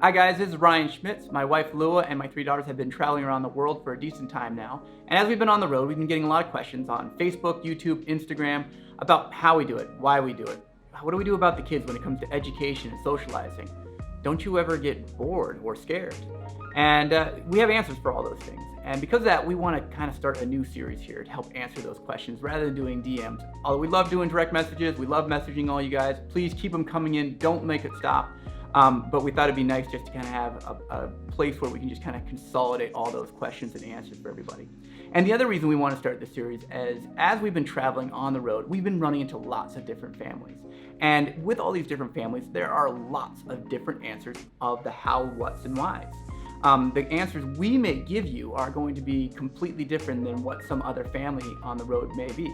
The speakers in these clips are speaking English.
Hi guys, this is Ryan Schmitz. My wife Lua and my 3 daughters have been traveling around the world for a decent time now. And as we've been on the road, we've been getting a lot of questions on Facebook, YouTube, Instagram about how we do it, why we do it. What do we do about the kids when it comes to education and socializing? Don't you ever get bored or scared? And we have answers for all those things. And because of that, we want to kind of start a new series here to help answer those questions rather than doing DMs. Although we love doing direct messages, we love messaging all you guys. Please keep them coming in. Don't make it stop. But we thought it'd be nice just to kind of have a place where we can just kind of consolidate all those questions and answers for everybody. And the other reason we want to start this series is as we've been traveling on the road, we've been running into lots of different families. And with all these different families, there are lots of different answers of the how, what's, and whys. The answers we may give you are going to be completely different than what some other family on the road may be.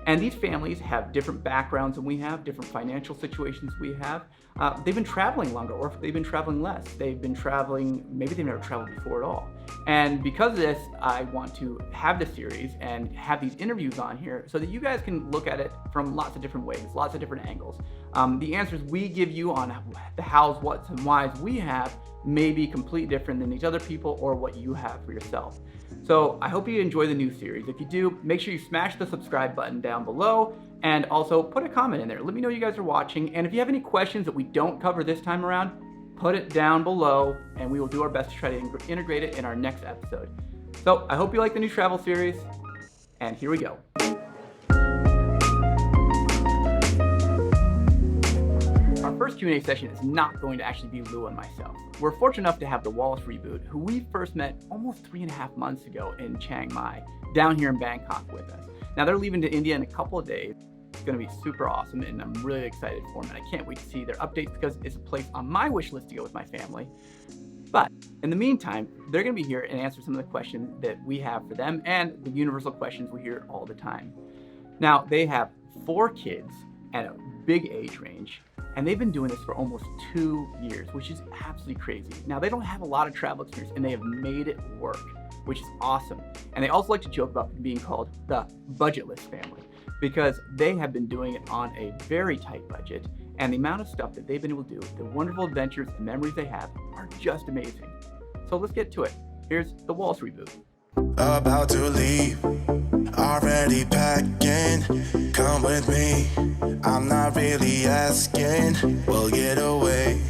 And these families have different backgrounds than we have, different financial situations we have. They've been traveling longer, or they've been traveling less. They've been traveling, maybe they've never traveled before at all. And because of this, I want to have this series and have these interviews on here so that you guys can look at it from lots of different ways, lots of different angles. The answers we give you on the hows, what's, and whys we have may be completely different than these other people or what you have for yourself. So I hope you enjoy the new series. If you do, make sure you smash the subscribe button down below and also put a comment in there. Let me know you guys are watching. And if you have any questions that we don't cover this time around, put it down below and we will do our best to try to integrate it in our next episode. So I hope you like the new travel series, and here we go. Our first Q&A session is not going to actually be Lua and myself. We're fortunate enough to have the Wallace Reboot, who we first met almost 3.5 months ago in Chiang Mai, down here in Bangkok with us. Now they're leaving to India in a couple of days. It's going to be super awesome, and I'm really excited for them, and I can't wait to see their updates because it's a place on my wish list to go with my family. But in the meantime, they're going to be here and answer some of the questions that we have for them and the universal questions we hear all the time. Now, they have 4 kids at a big age range, and they've been doing this for almost 2 years, which is absolutely crazy. Now, they don't have a lot of travel experience, and they have made it work, which is awesome. And they also like to joke about being called the budgetless family because they have been doing it on a very tight budget, and the amount of stuff that they've been able to do, the wonderful adventures and memories they have are just amazing. So let's get to it. Here's the Wallace Reboot. About to leave, already packing. Come with me, I'm not really asking. We'll get away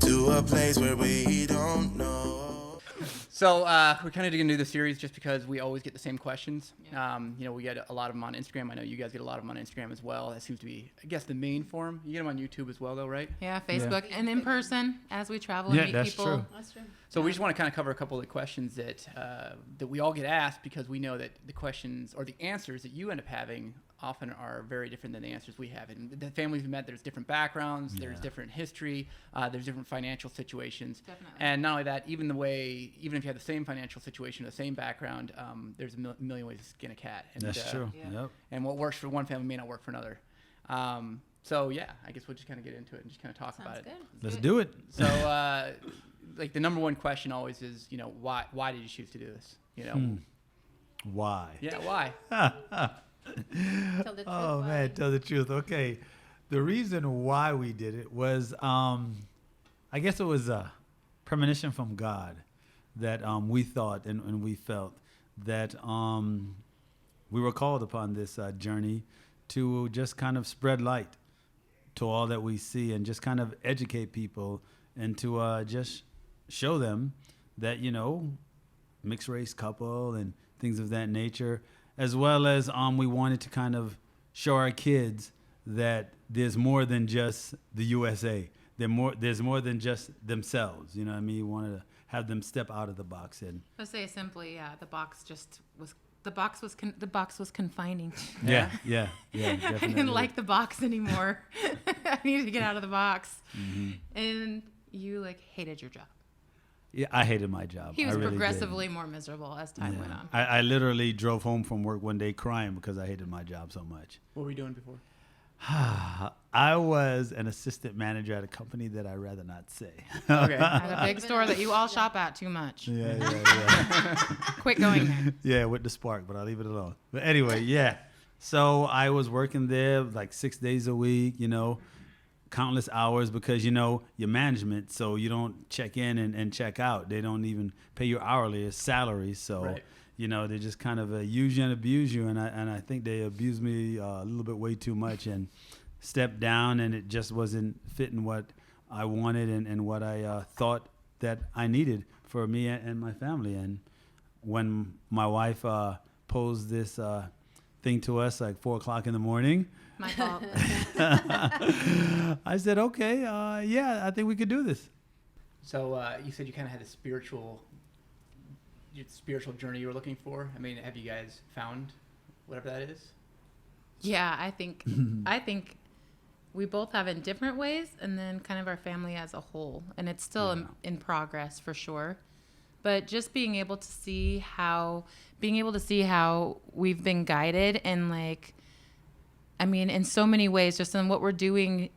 to a place where we don't know. So we're kind of going to do the series just because we always get the same questions. Yeah. We get a lot of them on Instagram. I know you guys get a lot of them on Instagram as well. That seems to be, I guess, the main form. You get them on YouTube as well, though, right? Yeah, Facebook and in person as we travel and Yeah, meet that's people. true. That's true. So we just want to kind of cover a couple of the questions that we all get asked because we know that the questions or the answers that you end up having often are very different than the answers we have. And the families we met, there's different backgrounds, there's different history, there's different financial situations. Definitely. And not only that, even if you have the same financial situation, the same background, there's a million ways to skin a cat. And, That's true. Yeah. Yep. And what works for one family may not work for another. So yeah, I guess we'll just kind of get into it and just kind of talk about it. Let's do it. So, like the number one question always is, why did you choose to do this? Why? Yeah, why? Tell the truth. Oh man, tell the truth. Okay, the reason why we did it was, I guess it was a premonition from God that we thought and we felt that we were called upon this journey to just kind of spread light to all that we see and just kind of educate people and to just show them that, mixed race couple and things of that nature, as well as we wanted to kind of show our kids that there's more than just the USA. There's more than just themselves. You know what I mean? You wanted to have them step out of the box. And Let's say simply, the box was confining. yeah, I definitely. didn't like the box anymore. I needed to get out of the box. Mm-hmm. And you hated your job. Yeah, I hated my job. He was I really progressively more miserable as time went on. I literally drove home from work one day crying because I hated my job so much. What were you doing before? I was an assistant manager at a company that I'd rather not say. Okay. At a big store that you all shop at too much. Yeah. Quit going there. Yeah, with the spark, but I'll leave it alone. But anyway, yeah. So I was working there 6 days a week, countless hours because, your management, so you don't check in and check out. They don't even pay you hourly, it's salary. So, Right. They just kind of use you and abuse you. And I think they abused me a little bit way too much and stepped down, and it just wasn't fitting what I wanted and what I thought that I needed for me and my family. And when my wife posed this thing to us like 4:00 in the morning, My fault. I said, okay, yeah, I think we could do this. So you said you kind of had a spiritual journey you were looking for. I mean, have you guys found whatever that is? Yeah, I think we both have in different ways, and then kind of our family as a whole, and it's still in progress for sure. But just being able to see how we've been guided, and in so many ways, just in what we're doing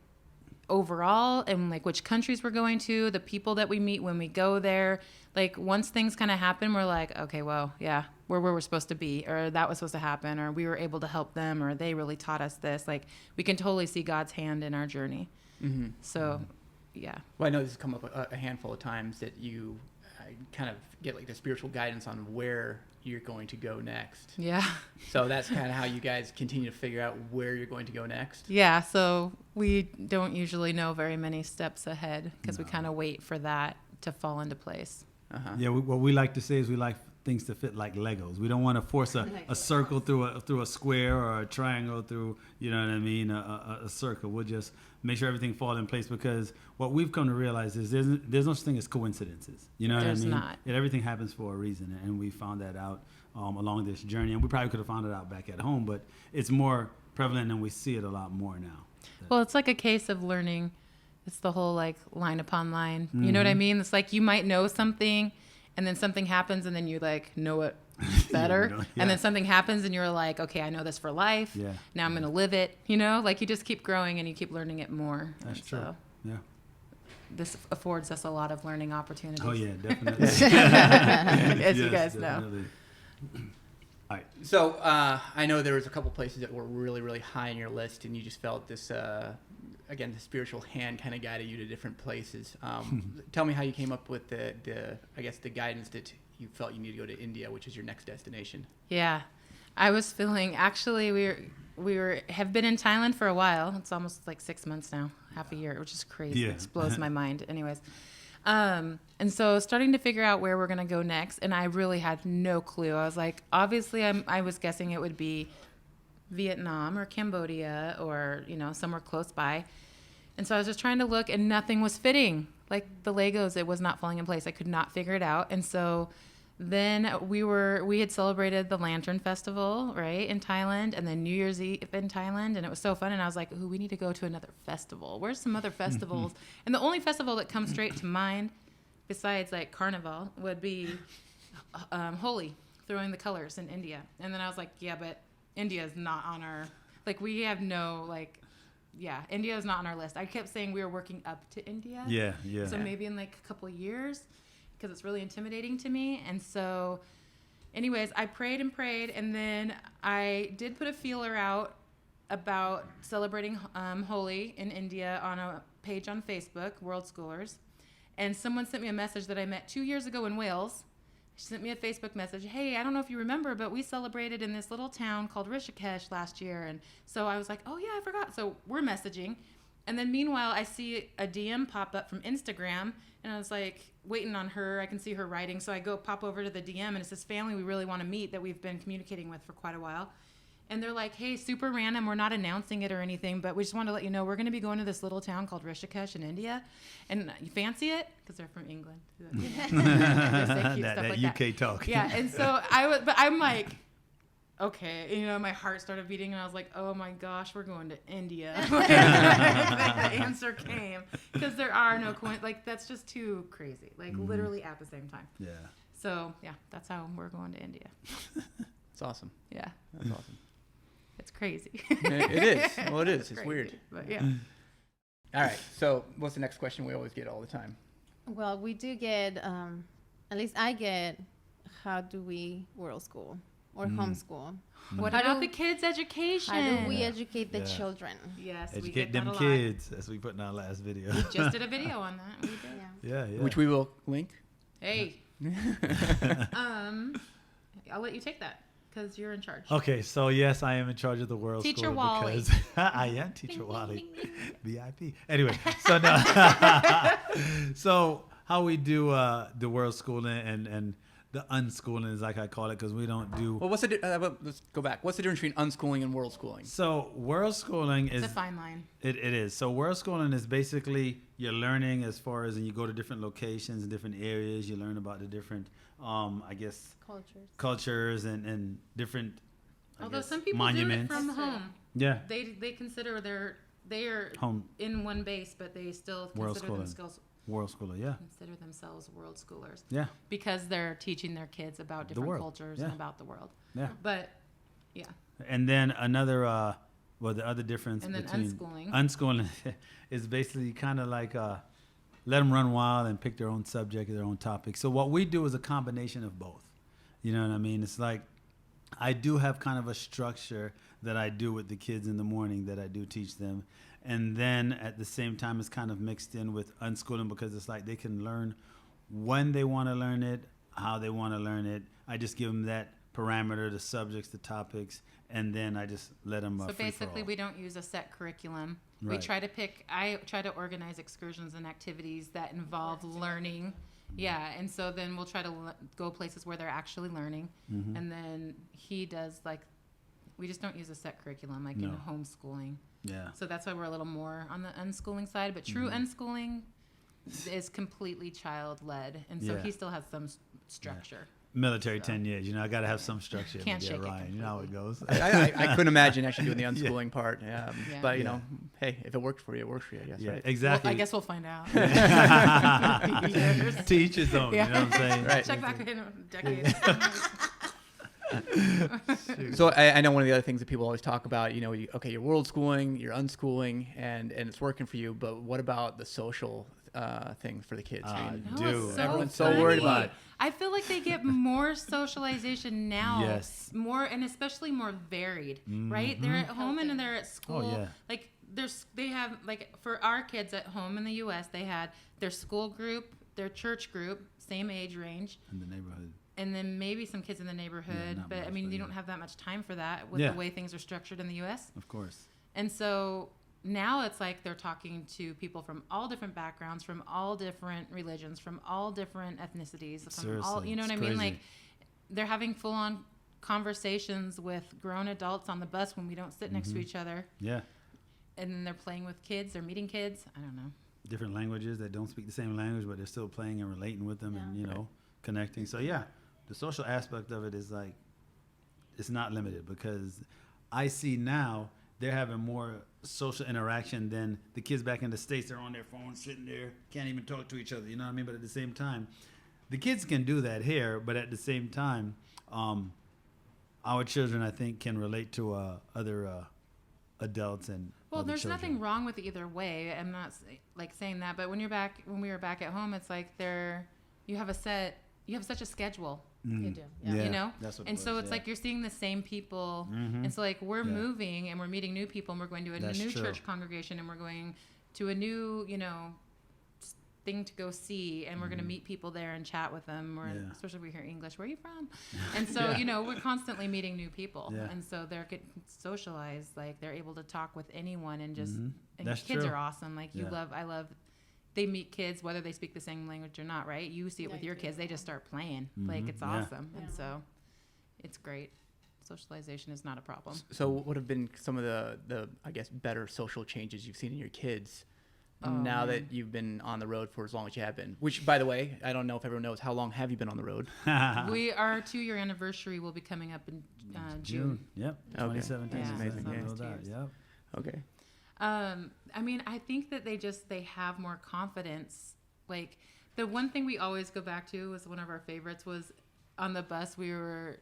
overall, and which countries we're going to, the people that we meet when we go there. Once things kind of happen, we're like, okay, well, yeah, we're where we're supposed to be, or that was supposed to happen, or we were able to help them, or they really taught us this. We can totally see God's hand in our journey. Mm-hmm. So, yeah. Well, I know this has come up a handful of times that you kind of get the spiritual guidance on where you're going to go next. Yeah. So that's kind of how you guys continue to figure out where you're going to go next. Yeah. So we don't usually know very many steps ahead because we kind of wait for that to fall into place. Uh-huh. Yeah, what we like to say is we like things to fit like Legos. We don't want to force a circle through a square or a triangle through, a circle. We'll just make sure everything falls in place, because what we've come to realize is there's no such thing as coincidences. You know what I mean? There's not. Everything happens for a reason, and we found that out along this journey. And we probably could have found it out back at home, but it's more prevalent and we see it a lot more now. Well, it's like a case of learning. It's the whole line upon line. Mm-hmm. You know what I mean? It's you might know something, and then something happens, and then you know it better. Yeah. And then something happens, and you're like, okay, I know this for life. Yeah. Now I'm going to live it. You just keep growing and you keep learning it more. That's true. So yeah. This affords us a lot of learning opportunities. Oh yeah, definitely. As you guys know. All right. So I know there was a couple places that were really, really high on your list, and you just felt this, again, the spiritual hand kind of guided you to different places. Tell me how you came up with the guidance that you felt you need to go to India, which is your next destination. Yeah, I was feeling. Actually, we have been in Thailand for a while. It's almost 6 months now, half a year, which is crazy. Yeah. It blows my mind. Anyways. And so starting to figure out where we're going to go next, and I really had no clue. I was obviously I was guessing it would be Vietnam or Cambodia or, somewhere close by. And so I was just trying to look, and nothing was fitting. The Legos, it was not falling in place. I could not figure it out. And so then we had celebrated the Lantern Festival, right, in Thailand, and then New Year's Eve in Thailand, and it was so fun. And I was like, ooh, we need to go to another festival. Where's some other festivals? And the only festival that comes straight to mind, besides Carnival, would be Holi, throwing the colors in India. And then I was like, yeah, but India is not on our, we have no, India is not on our list. I kept saying we were working up to India. Yeah. So maybe in a couple of years, because it's really intimidating to me. And so anyways, I prayed, and then I did put a feeler out about celebrating Holi in India on a page on Facebook, World Schoolers. And someone sent me a message that I met 2 years ago in Wales. She sent me a Facebook message. Hey, I don't know if you remember, but we celebrated in this little town called Rishikesh last year. And so I was like, oh yeah, I forgot. So we're messaging. And then meanwhile, I see a DM pop up from Instagram, and I was waiting on her. I can see her writing. So I go pop over to the DM, and it's this family we really want to meet that we've been communicating with for quite a while. And they're like, hey, super random. We're not announcing it or anything, but we just want to let you know we're going to be going to this little town called Rishikesh in India. And you fancy it? Because they're from England. that UK talk. Yeah. And so I'm like, okay. My heart started beating, and I was like, oh my gosh, we're going to India. The answer came. Because there are no that's just too crazy. Literally at the same time. Yeah. So, yeah, that's how we're going to India. It's awesome. Yeah. That's awesome. It's crazy. It is. Well, it is. It's crazy, weird. But yeah. All right. So what's the next question we always get all the time? Well, we do get, at least I get, how do we world school? or homeschool? What How about do- the kids' education? How do we educate the Yeah. children? Yes, we Educate get them that a lot. kids, as we put in our last video. Just did a video on that. We did. Yeah. yeah. Which we will link. Hey. I'll let you take that because you're in charge. Okay, so yes, I am in charge of the world Teacher school Wally. because I am Teacher Wally, VIP. Anyway, so no, so how we do the world schooling and the unschooling is like I call it because we don't do. Well, let's go back. What's the difference between unschooling and world schooling? So world schooling is It's a fine line. It is. So world schooling is basically you're learning as far as and you go to different locations and different areas. You learn about the different, I guess, cultures and different. Although some people monuments. do it from home. Yeah. They consider they are Home in one base, but they still World consider schooling. themselves world schoolers. Yeah. Because they're teaching their kids about different world. cultures Yeah. and about the world. Yeah. But yeah. And then another, the other difference And then between unschooling. is basically kind of like let them run wild and pick their own subject, their own topic. So what we do is a combination of both. You know what I mean? It's like I do have kind of a structure that I do with the kids in the morning that I do teach them. And then at the same time, it's kind of mixed in with unschooling because it's like they can learn when they want to learn it, how they want to learn it. I just give them that parameter, the subjects, the topics, and then I just let them So basically, we don't use a set curriculum. Right. I try to organize excursions and activities that involve learning. Yeah, and so then we'll try to go places where they're actually learning. Mm-hmm. And then he does we just don't use a set curriculum like in homeschooling. Yeah. So that's why we're a little more on the unschooling side. But true unschooling is completely child-led. And so Yeah. he still has some structure. Military 10 years, I got to have some structure. Can't Yeah, shake it Ryan, you know how it goes. I couldn't imagine actually doing the unschooling part. Yeah. But you know, hey, if it worked for you, it works for you. I guess, Yeah, right? exactly. Well, I guess we'll find out. To each his own, you know what I'm saying? Right. Check back in a decade. So I know one of the other things that people always talk about, you're world schooling, you're unschooling, and it's working for you. But what about the social thing for the kids? No, it's everyone's so worried about it. I feel like they get more socialization now. Yes. More and especially more varied, right? They're at home and they're at school. Oh, yeah. Like they have for our kids at home in the US, they had their school group, their church group, same age range. In the neighborhood. And then maybe some kids in the neighborhood, not but much, I mean, but you yeah. don't have that much time for that with Yeah. the way things are structured in the US. Of course. And so now it's like they're talking to people from all different backgrounds, from all different religions, from all different ethnicities, from all, Seriously, you know what I it's mean? crazy. Like they're having full on conversations with grown adults on the bus when we don't sit next to each other. Yeah. And then they're playing with kids, they're meeting kids. I don't know. Different languages that don't speak the same language, but they're still playing and relating with them and, connecting. So, yeah, the social aspect of it is like, it's not limited because I see now they're having more social interaction than the kids back in the States. They're on their phones, sitting there, can't even talk to each other. You know what I mean? But at the same time, the kids can do that here. But at the same time, our children, I think, can relate to other adults and Well, other there's children. nothing wrong with either way. I'm not saying that, but when we were back at home, it's like you have such a schedule. You do. Yeah. You know, That's what it and so was, it's yeah. like you're seeing the same people, Mhm. and so like we're Yeah. moving and we're meeting new people, and we're going to a That's new true. church congregation, and we're going to a new thing to go see, and we're going to meet people there and chat with them, or Yeah. especially if we hear English. Where are you from? And so Yeah. we're constantly meeting new people, Yeah. and so they're getting socialized, like they're able to talk with anyone, and just and That's kids true. are awesome. Like Yeah. I love. They meet kids whether they speak the same language or not, right? You see it with your kids; they just start playing. Like it's Yeah. awesome, and so it's great. Socialization is not a problem. So what have been some of the I guess better social changes you've seen in your kids now that you've been on the road for as long as you have been? Which, by the way, I don't know if everyone knows, how long have you been on the road? Our 2-year anniversary will be coming up in June. Yep. Okay. 2017. That's amazing, I yeah. know that. Yep. Okay. I mean, I think that they have more confidence. Like the one thing we always go back to was one of our favorites was on the bus. We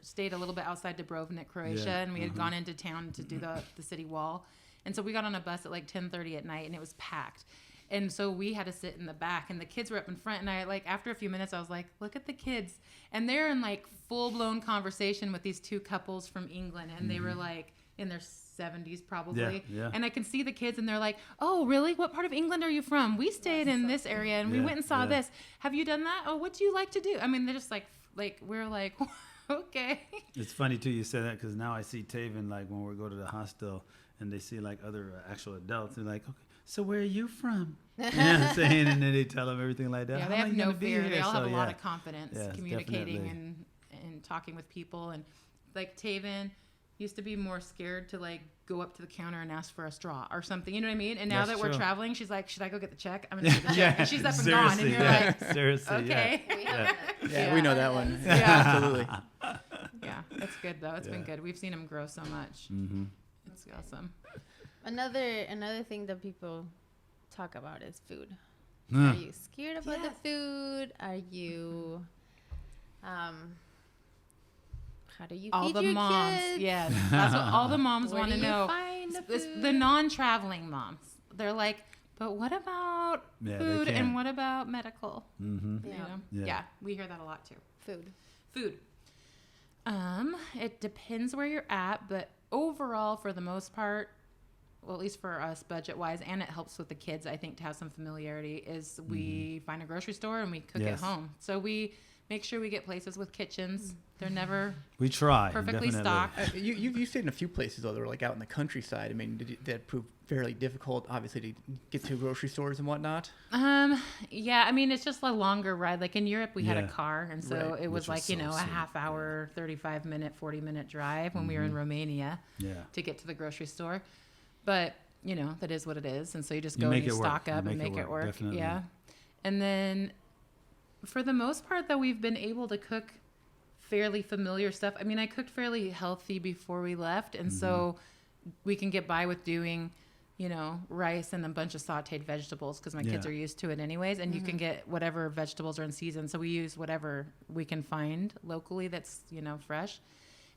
stayed a little bit outside Dubrovnik, Croatia, Yeah, and we had gone into town to do the city wall. And so we got on a bus at like 10:30 at night, and it was packed. And so we had to sit in the back, and the kids were up in front. And I, like, after a few minutes, I was like, look at the kids. And they're in, like, full-blown conversation with these two couples from England. And they were, like, in their 70s probably. Yeah. And I can see the kids, and they're like, oh, really? What part of England are you from? We stayed in this area, and we went and saw this. Have you done that? Oh, what do you like to do? I mean, they're just like we're like, okay. It's funny, too, you said that, because now I see Taven, like, when we go to the hostel, and they see, like, other actual adults, they're like, okay, so where are you from? You know what I'm saying? And then they tell them everything like that. Yeah, How they long have you no gonna be fear. here? They all So, have a lot of confidence Yes, communicating definitely. and talking with people. And like Taven used to be more scared to like go up to the counter and ask for a straw or something. You know what I mean? And now That's that we're true. traveling, she's like, should I go get the check? I'm going to get the check. And she's up and gone. And you're like, seriously, okay. Yeah, we know that one. Yeah. Absolutely. Yeah, it's good though. It's been good. We've seen him grow so much. Mm-hmm. It's awesome. Another thing that people talk about is food. Are you scared about the food? Are you how do you All feed the your moms. kids? Yes. That's what all the moms Where want to do you know. find the It's food? the non-traveling moms. They're like, but what about Yeah, they food and can't. what about medical? Mm-hmm. You Yeah. know? Yeah. Yeah, we hear that a lot too. Food. It depends where you're at, but overall, for the most part, well, at least for us budget-wise, and it helps with the kids, I think, to have some familiarity, is we find a grocery store and we cook Yes. at home. So we make sure we get places with kitchens. They're never We try. perfectly definitely. stocked. You stayed in a few places though that were like out in the countryside. I mean, did that prove fairly difficult, obviously, to get to grocery stores and whatnot? Yeah, I mean, it's just a longer ride. Like in Europe, we had a Yeah. car, and so Right. it was Which like, was you so know, a safe. half hour, 35-minute, 40-minute drive when we were in Romania Yeah. to get to the grocery store. But, you know, that is what it is. And so you just You go make and you it work. stock You up and make it make it work, work. definitely. Yeah. And then for the most part, though, we've been able to cook fairly familiar stuff. I mean, I cooked fairly healthy before we left. And so we can get by with doing, you know, rice and a bunch of sauteed vegetables because my kids Yeah. are used to it anyways. And you can get whatever vegetables are in season. So we use whatever we can find locally that's, you know, fresh.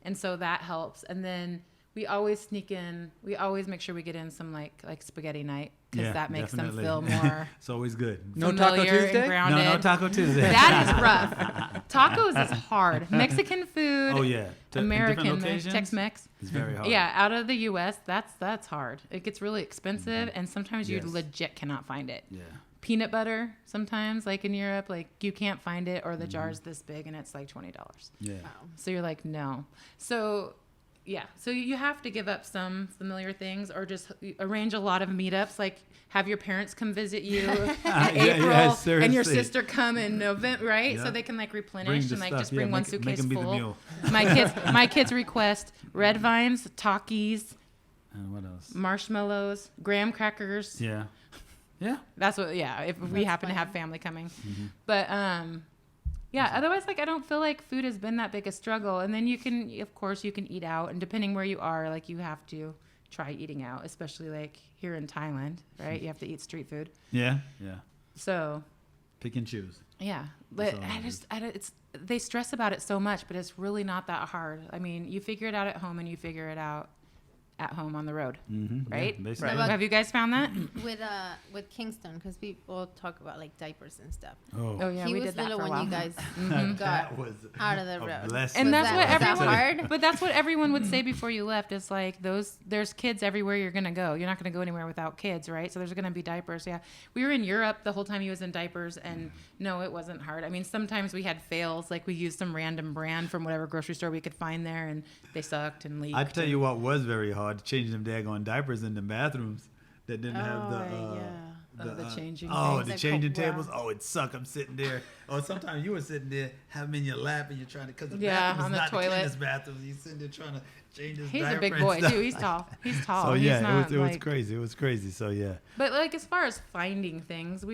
And so that helps. And then we always make sure we get in some like spaghetti night because Yeah, that makes definitely. them feel more It's always good. No Taco familiar and Tuesday? grounded. No Taco Tuesday. That is rough. Tacos is hard. Mexican food. Oh yeah. In American different locations, Tex-Mex. It's very hard. Yeah, out of the U.S., that's hard. It gets really expensive, and sometimes Yes. you legit cannot find it. Yeah. Peanut butter, sometimes, like in Europe, like you can't find it, or the jar's this big, and it's like $20. Yeah. So you're like, no. So, yeah. So you have to give up some familiar things, or just arrange a lot of meetups, like have your parents come visit you in April, and your seriously. sister come in November, right? Yeah. So they can like Bring replenish the and like stuff, just bring one make 'em suitcase be the full. mule. My kids request red vines, Takis, And what else? marshmallows, graham crackers. Yeah. Yeah. That's what. Yeah, if we happen to have family coming, but yeah. Otherwise, like I don't feel like food has been that big a struggle. And then you can, of course, you can eat out, and depending where you are, like you have to try eating out, especially like here in Thailand, right? You have to eat street food. Yeah. Yeah. So Pick and choose. yeah, That's but all it is. it's they stress about it so much, but it's really not that hard. I mean, you figure it out at home, and you figure it out at home on the road, Mm-hmm. right? Yeah, basically. Right. Have you guys found that? With Kingston, because people talk about like diapers and stuff. Oh yeah, he we was did that little for a when while. you guys Mhm. got was out of the a road. blessing. And that's that- what was that everyone. hard? But that's what everyone would say before you left. Is like there's kids everywhere you're gonna go. You're not gonna go anywhere without kids, right? So there's gonna be diapers. Yeah, we were in Europe the whole time he was in diapers, and no, it wasn't hard. I mean, sometimes we had fails, like we used some random brand from whatever grocery store we could find there, and they sucked and leaked. I tell you what was very hard: changing them daggone diapers in the bathrooms that didn't have the. the changing Oh, things. the Like, changing wow. tables. Oh, it sucked. I'm sitting there. Or sometimes you were sitting there, have them in your lap, and you're trying to, because the Yeah, bathroom on is the not toilet. the cleanest bathroom. You're sitting there trying to change his He's diaper a big and boy stuff. too. He's tall. He's tall. So He's yeah, not, it was like- crazy. It was crazy. So yeah. But like as far as finding things,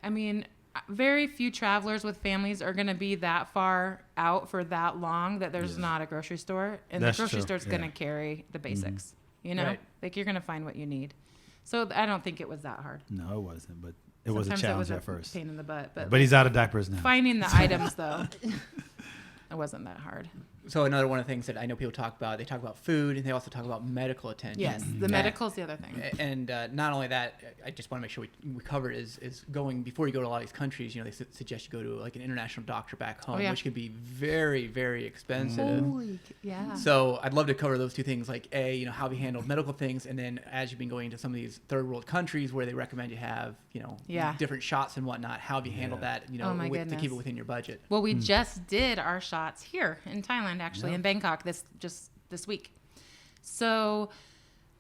I mean, very few travelers with families are going to be that far out for that long that there's Yeah. not a grocery store, and That's the grocery true, store's yeah. going to carry the basics. You know, Right. like you're going to find what you need. So I don't think it was that hard. No, it wasn't. But it was a Sometimes challenge it at was first. pain in the butt, but But he's out of diapers now. finding the items though, it wasn't that hard. So another one of the things that I know people talk about, they talk about food and they also talk about medical attention. Yes, the medical's the other thing. And not only that, I just want to make sure we cover it is going, before you go to a lot of these countries, they suggest you go to like an international doctor back home, which can be very, very expensive. Yeah. So I'd love to cover those two things, like how have you handled medical things, and then as you've been going to some of these third world countries where they recommend you have, different shots and whatnot, how have you handled that, to keep it within your budget? Well, we just did our shots here in Thailand, actually, in Bangkok this week. So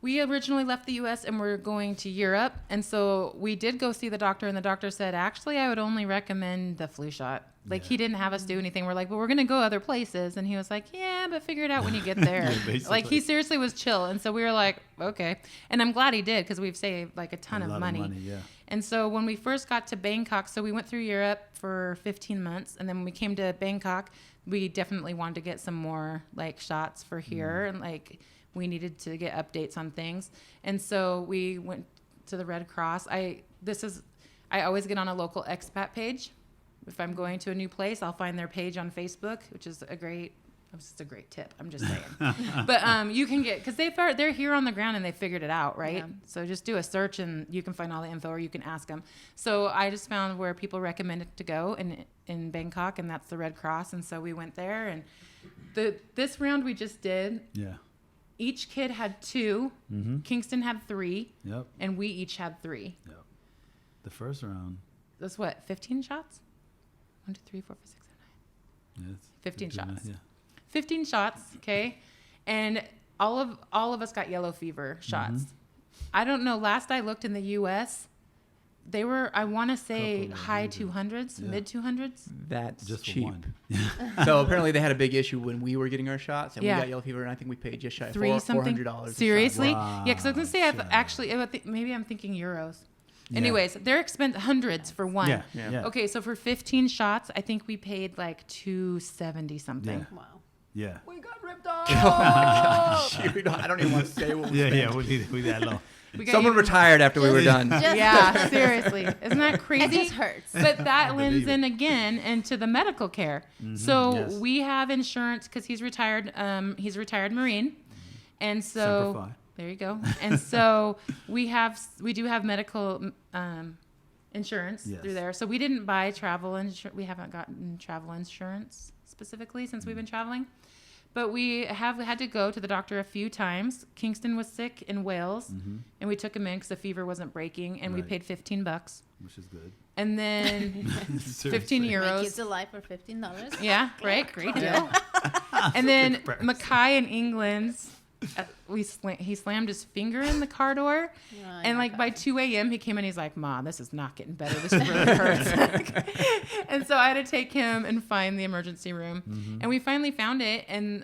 we originally left the U.S. and we're going to Europe. And so we did go see the doctor, and the doctor said, actually, I would only recommend the flu shot. Like, he didn't have us do anything. We're like, well, we're going to go other places. And he was like, yeah, but figure it out when you get there. Like, he seriously was chill. And so we were like, okay. And I'm glad he did, because we've saved like a ton of money. And so when we first got to Bangkok, so we went through Europe for 15 months. And then when we came to Bangkok, we definitely wanted to get some more like shots for here. And like, we needed to get updates on things. And so we went to the Red Cross. I always get on a local expat page. If I'm going to a new place, I'll find their page on Facebook, which is a great tip. I'm just saying. But you can get, because they're here on the ground and they figured it out, right? Yeah. So just do a search and you can find all the info, or you can ask them. So I just found where people recommended to go in Bangkok, and that's the Red Cross. And so we went there, and this round we just did. Yeah. Each kid had 2. Mm-hmm. Kingston had 3. Yep. And we each had 3. Yep. The first round. That's what, 15 shots? 1, 2, 3, 4, 5, 6, 7, 9. Yes. 15 shots. Yeah. 15 shots, okay? And all of us got yellow fever shots. Mm-hmm. I don't know. Last I looked in the U.S., they were, I want to say, high 200s, mid 200s. That's just cheap. One. So apparently they had a big issue when we were getting our shots, and we got yellow fever, and I think we paid just shy of $400. Seriously? Wow. Yeah, because I was going to say, I've actually, maybe I'm thinking euros. Yeah. Anyways, they're hundreds for one. Yeah. Okay, so for 15 shots, I think we paid like $270 something. Wow. Yeah. We got ripped off. Oh my gosh. I don't even want to say what we spent. Yeah, we that low. Someone retired after we were done. Yeah, seriously. Isn't that crazy? It just hurts. But that lends in again into the medical care. Mm-hmm. So we have insurance because he's retired. He's a retired Marine. And so there you go. And so we do have medical insurance through there. So we didn't buy travel insurance. We haven't gotten travel insurance specifically since we've been traveling. But we have had to go to the doctor a few times. Kingston was sick in Wales, and we took him in because the fever wasn't breaking, and we paid $15, which is good. And then 15 euros. My kids alive for $15. Yeah, right, great deal. And then Mackay in England's, he slammed his finger in the car door, and like by 2 a.m. he came in. He's like, "Ma, this is not getting better. This really hurts." And so I had to take him and find the emergency room, and we finally found it. And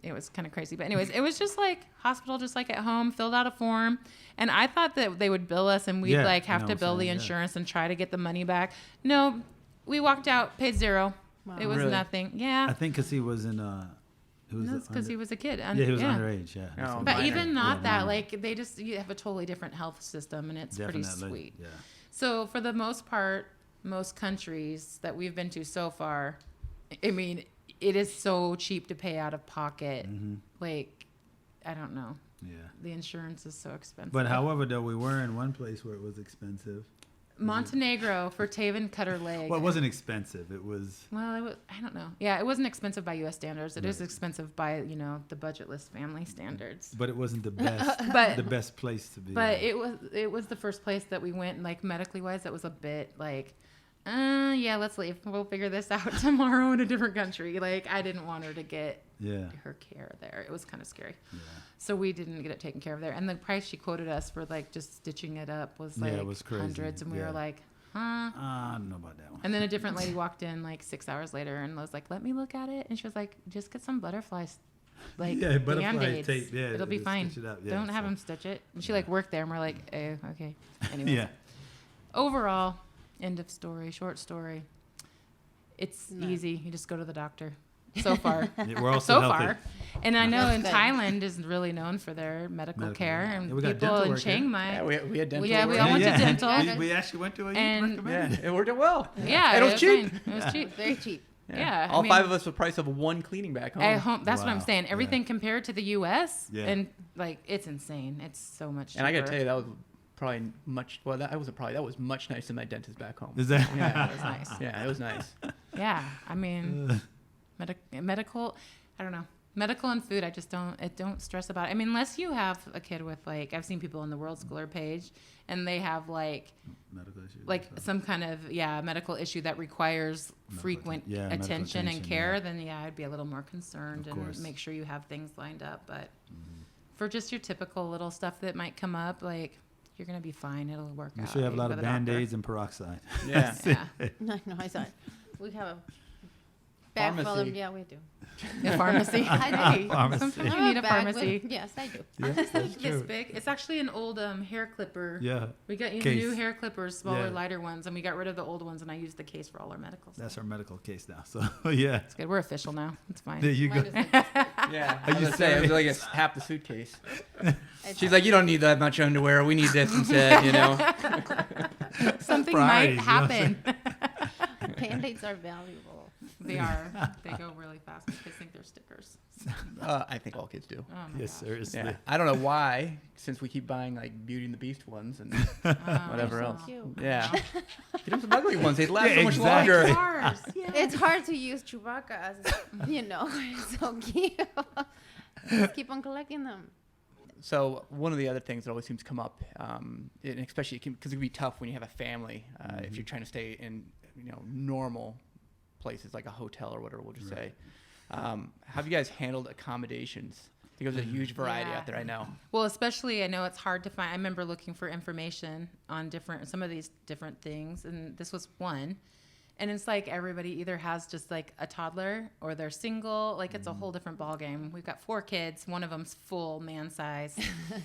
it was kind of crazy, but anyways, it was just like hospital, just like at home. Filled out a form, and I thought that they would bill us, and we'd have to bill the insurance and try to get the money back. No, we walked out, paid $0. Wow. It was nothing. Yeah, I think because he was in because he was a kid. He was underage, But even that, like, you have a totally different health system, and it's pretty sweet. Yeah. So for the most part, most countries that we've been to so far, I mean, it is so cheap to pay out of pocket. Mm-hmm. Like, I don't know. Yeah. The insurance is so expensive. But however, though, we were in one place where it was expensive. Montenegro for Taven cut her leg. Well, it wasn't expensive. It was. Well, it was. I don't know. Yeah, it wasn't expensive by U.S. standards. It is expensive by the budget list family standards. But it wasn't the best. The best place to be. But it was the first place that we went, like medically wise. That was a bit like, yeah, let's leave. We'll figure this out tomorrow in a different country. Like, I didn't want her to get her care there. It was kind of scary. Yeah. So we didn't get it taken care of there. And the price she quoted us for like just stitching it up was like it was crazy. Hundreds. And we were like, huh? I don't know about that one. And then a different lady walked in like 6 hours later and was like, let me look at it. And she was like, just get some butterflies. Like Band-Aids. Tape. Yeah, it'll be fine. Don't have them stitch it. And she like worked there and we're like, oh, okay. Anyway. Overall, end of story, short story. It's easy. You just go to the doctor. So far. We're also healthy. Far. And I know in Thailand is really known for their medical care. And people in Chiang Mai. Yeah, we had dental. Yeah, we all went to dental. We actually went to a recommend. Yeah, it worked out well. Yeah, and it was cheap. It was cheap. Very cheap. Yeah, I All mean- 5 of us the price of one cleaning back home. At home, that's what I'm Wow. saying. Everything compared to the U.S. Yeah. and like it's insane. It's so much cheaper. And I gotta tell you, that was probably much. Well, that was much nicer than my dentist back home. Is that? Yeah, It was nice. yeah, it was nice. Yeah, I mean, medical. I don't know. Medical and food, I just don't stress about it. I mean, unless you have a kid with like, I've seen people on the World Schooler page, and they have like Medical issues. like some kind of medical issue that requires frequent medical attention and attention, care, yeah. then I'd be a little more concerned Of and course. make sure you have things lined up. But for just your typical little stuff that might come up, like you're gonna be fine. It'll work You out. should have a lot with of a doctor. Band-Aids and peroxide. Yeah. Yeah, No, I saw it. We have a bag full Pharmacy. of, yeah, we do. the pharmacy. I do. Pharmacy. Sometimes I you have need a bag with- pharmacy. yes, I do. Yes, It's that's like this true. big. It's actually an old hair clipper. Yeah, We got Case. new hair clippers, smaller, Yeah. lighter ones, and we got rid of the old ones, and I used the case for all our medical stuff. that's our medical case now. So yeah, It's good. We're official now. It's fine. there you go. Mine is like- Yeah, Are I you was gonna say, it was serious? like half the suitcase. it's She's like, you don't need that much underwear. We need this instead, you know. Something Surprise, might you know what I'm happen. Band-Aids are valuable. They are. They go really fast. My kids think they're stickers. I think all kids do. Oh my Yes, gosh. seriously. Yeah, I don't know why, since we keep buying like Beauty and the Beast ones and Oh, whatever so else. cute. Yeah, get them some ugly ones. They last Yeah, so much exactly. longer. Cars. Yeah. It's hard to use Chewbacca as, you know, it's so cute. Just keep on collecting them. So one of the other things that always seems to come up, and especially because it can be tough when you have a family, if you're trying to stay in normal places like a hotel or whatever, we'll just say. How have you guys handled accommodations? I think there's a huge variety Yeah. out there. I know. Well, especially I know it's hard to find. I remember looking for information on some of these different things, and this was one. And it's like everybody either has just like a toddler or they're single. Like it's a whole different ballgame. We've got 4 kids. One of them's full man size,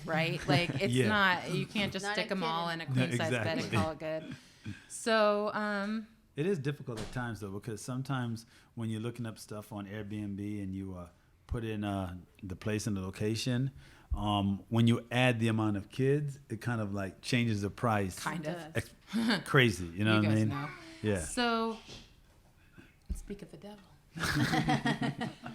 right? Like it's Yeah. not. You can't just Not stick a them all kid. in a queen size bed and Exactly. call it good. So It is difficult at times though, because sometimes when you're looking up stuff on Airbnb and you put in the place and the location, when you add the amount of kids, it kind of like changes the price. kind of. Ex- Crazy, you know You what I guys mean? know. Yeah. So, speak of the devil.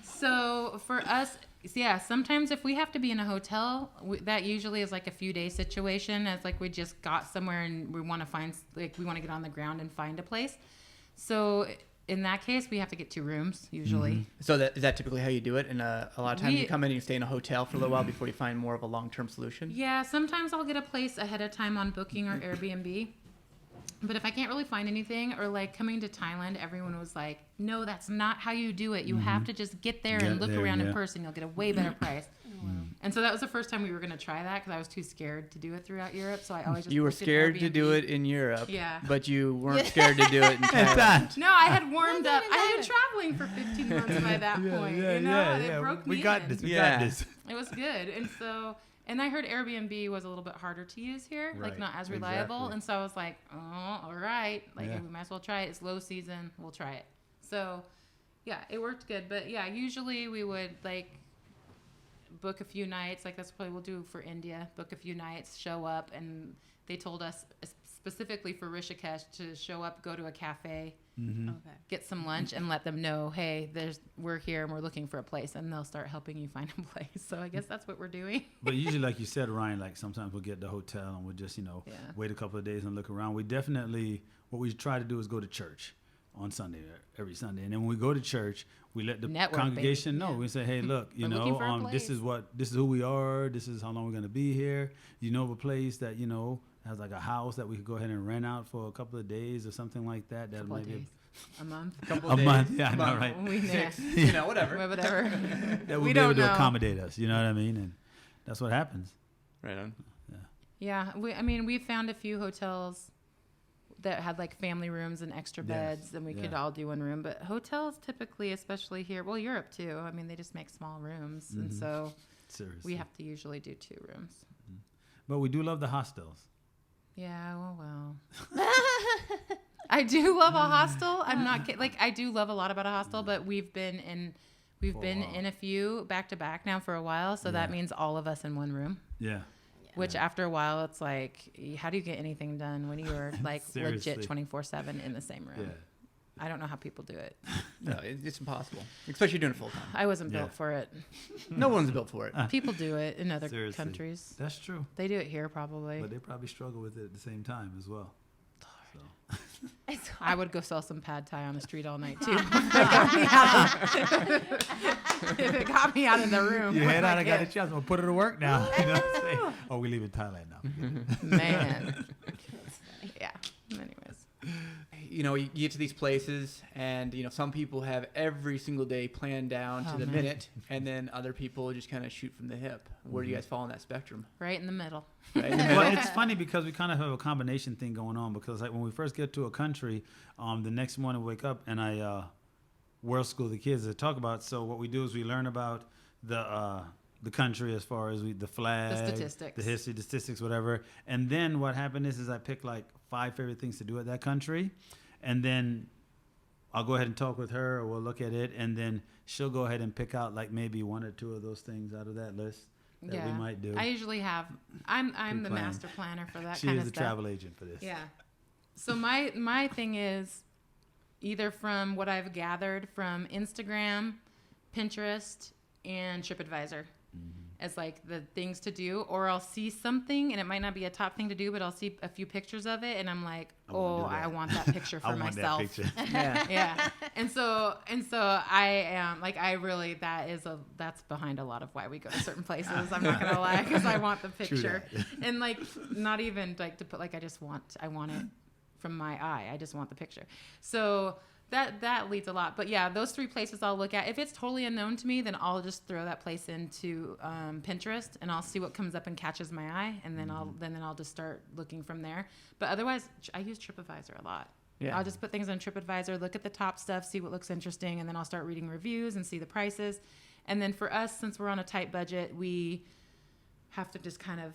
So for us, yeah, sometimes if we have to be in a hotel, that usually is like a few day situation. It's like we just got somewhere and we want to get on the ground and find a place. So in that case, we have to get 2 rooms usually. So is that typically how you do it? And a lot of times you We- come in and you stay in a hotel for a little while before you find more of a long-term solution. Yeah, sometimes I'll get a place ahead of time on Booking or Airbnb. But if I can't really find anything, or like coming to Thailand, everyone was like, no, that's not how you do it. You have to just get there and Get look there, around in yeah. person. You'll get a way better price. And so that was the first time we were going to try that because I was too scared to do it throughout Europe. So I always just You were booked an scared to do Airbnb. it in Europe, Yeah. but you weren't scared to do it in Thailand. No, I had warmed up. didn't I had been matter. traveling for 15 months by that point. It broke We me got in. this. We Yeah. got this. It was good. And so, and I heard Airbnb was a little bit harder to use here, like Right. not as reliable. Exactly. And so I was like, oh, all right. Like Yeah. we might as well try it. It's low season. We'll try it. So yeah, it worked good. But yeah, usually we would like book a few nights. Like that's probably we'll do for India, book a few nights, show up. And they told us specifically for Rishikesh to show up, go to a cafe, Okay. get some lunch and let them know, hey, we're here and we're looking for a place, and they'll start helping you find a place. So I guess that's what we're doing. But usually, like you said, Ryan, like sometimes we'll get the hotel and we'll just, Yeah. wait a couple of days and look around. What we try to do is go to church on Sunday, every Sunday. And then when we go to church, we let the Network, congregation baby. know. Yeah. We say, hey, look, We're looking for a this is place. this is who we are. This is how long we're going to be here. You know of a place that, has like a house that we could go ahead and rent out for a couple of days or something like that. That Couple of maybe days. A month. a month. Yeah, I know, right? We, yeah. Whatever. Whatever. That We will be able don't to know. accommodate us. You know what I mean? And that's what happens. Right on. Yeah. We found a few hotels that had like family rooms and extra Yes. beds, and we could Yeah. all do one room. But hotels typically, especially here, well, Europe too. I mean, they just make small rooms, and so Seriously. we have to usually do 2 rooms. But we do love the hostels. Yeah, well. I do love a hostel. I'm not kidding. Like I do love a lot about a hostel, but we've been in a few back to back now for a while, so that Yeah. means all of us in one room. Yeah. Which after a while, it's like, how do you get anything done when you're like legit Seriously. 24/7 in the same room? Yeah. I don't know how people do it. No, it's impossible, especially doing it full time. I wasn't Yeah. built for it. No one's built for it. People do it in other Seriously. countries. That's true. They do it here probably. But they probably struggle with it at the same time as well. So. It's I would go sell some pad thai on the street all night too. If it got me out of the room. You head with out, my I got a kids. chance. I'm going to put her to work now. You know what I'm saying? Oh, we leave in Thailand now. Man. Yeah. Anyways. You know, you get to these places, and you know, some people have every single day planned down to Oh, the man. minute, and then other people just kind of shoot from the hip. Where do you guys fall on that spectrum? Right in the middle. Right in the middle? Well, it's funny because we kind of have a combination thing going on because like when we first get to a country, the next morning we wake up and I world school the kids to talk about. So what we do is we learn about the country as far as the flag, statistics. the history, the statistics, whatever. And then what happened is I pick like 5 favorite things to do at that country, and then I'll go ahead and talk with her, or we'll look at it, and then she'll go ahead and pick out like maybe 1 or 2 of those things out of that list that we might do. I usually have. I'm the Pre-planned. master planner for that She kind is of the stuff. travel agent for this. Yeah. So my thing is either from what I've gathered from Instagram, Pinterest, and TripAdvisor as like the things to do, or I'll see something and it might not be a top thing to do, but I'll see a few pictures of it and I'm like, I wanna do I that. want that picture for I want myself. that picture. Yeah. Yeah. And so I am like, I really, that's behind a lot of why we go to certain places. I'm not going to lie. Cause I want the picture and like, not even like to put, like, I want it from my eye. I just want the picture. So that leads a lot, but yeah, those 3 places I'll look at. If it's totally unknown to me, then I'll just throw that place into Pinterest and I'll see what comes up and catches my eye. And then I'll just start looking from there. But otherwise I use TripAdvisor a lot. Yeah. I'll just put things on TripAdvisor, look at the top stuff, see what looks interesting, and then I'll start reading reviews and see the prices. And then for us, since we're on a tight budget, we have to just kind of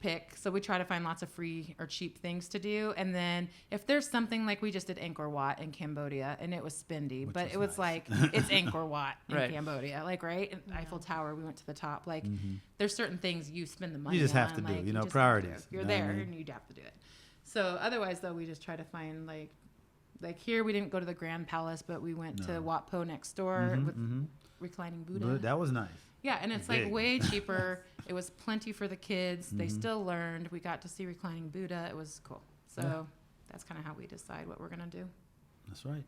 pick. So we try to find lots of free or cheap things to do. And then if there's something like we just did Angkor Wat in Cambodia and it was spendy, Which but was it was nice. like, it's Angkor Wat in Right. Cambodia, like, right? And Eiffel Tower, we went to the top. Like there's certain things you spend the money on. You just have to do, like, you know, just have to do priorities, it. You're you know what I there mean? and you'd have to do it. So otherwise though, we just try to find like here we didn't go to the Grand Palace, but we went to Wat Po next door with reclining Buddha. But that was nice. Yeah, and it's like Big. way cheaper. It was plenty for the kids. They still learned. We got to see reclining Buddha. It was cool. So Yeah. that's kind of how we decide what we're gonna do. That's right.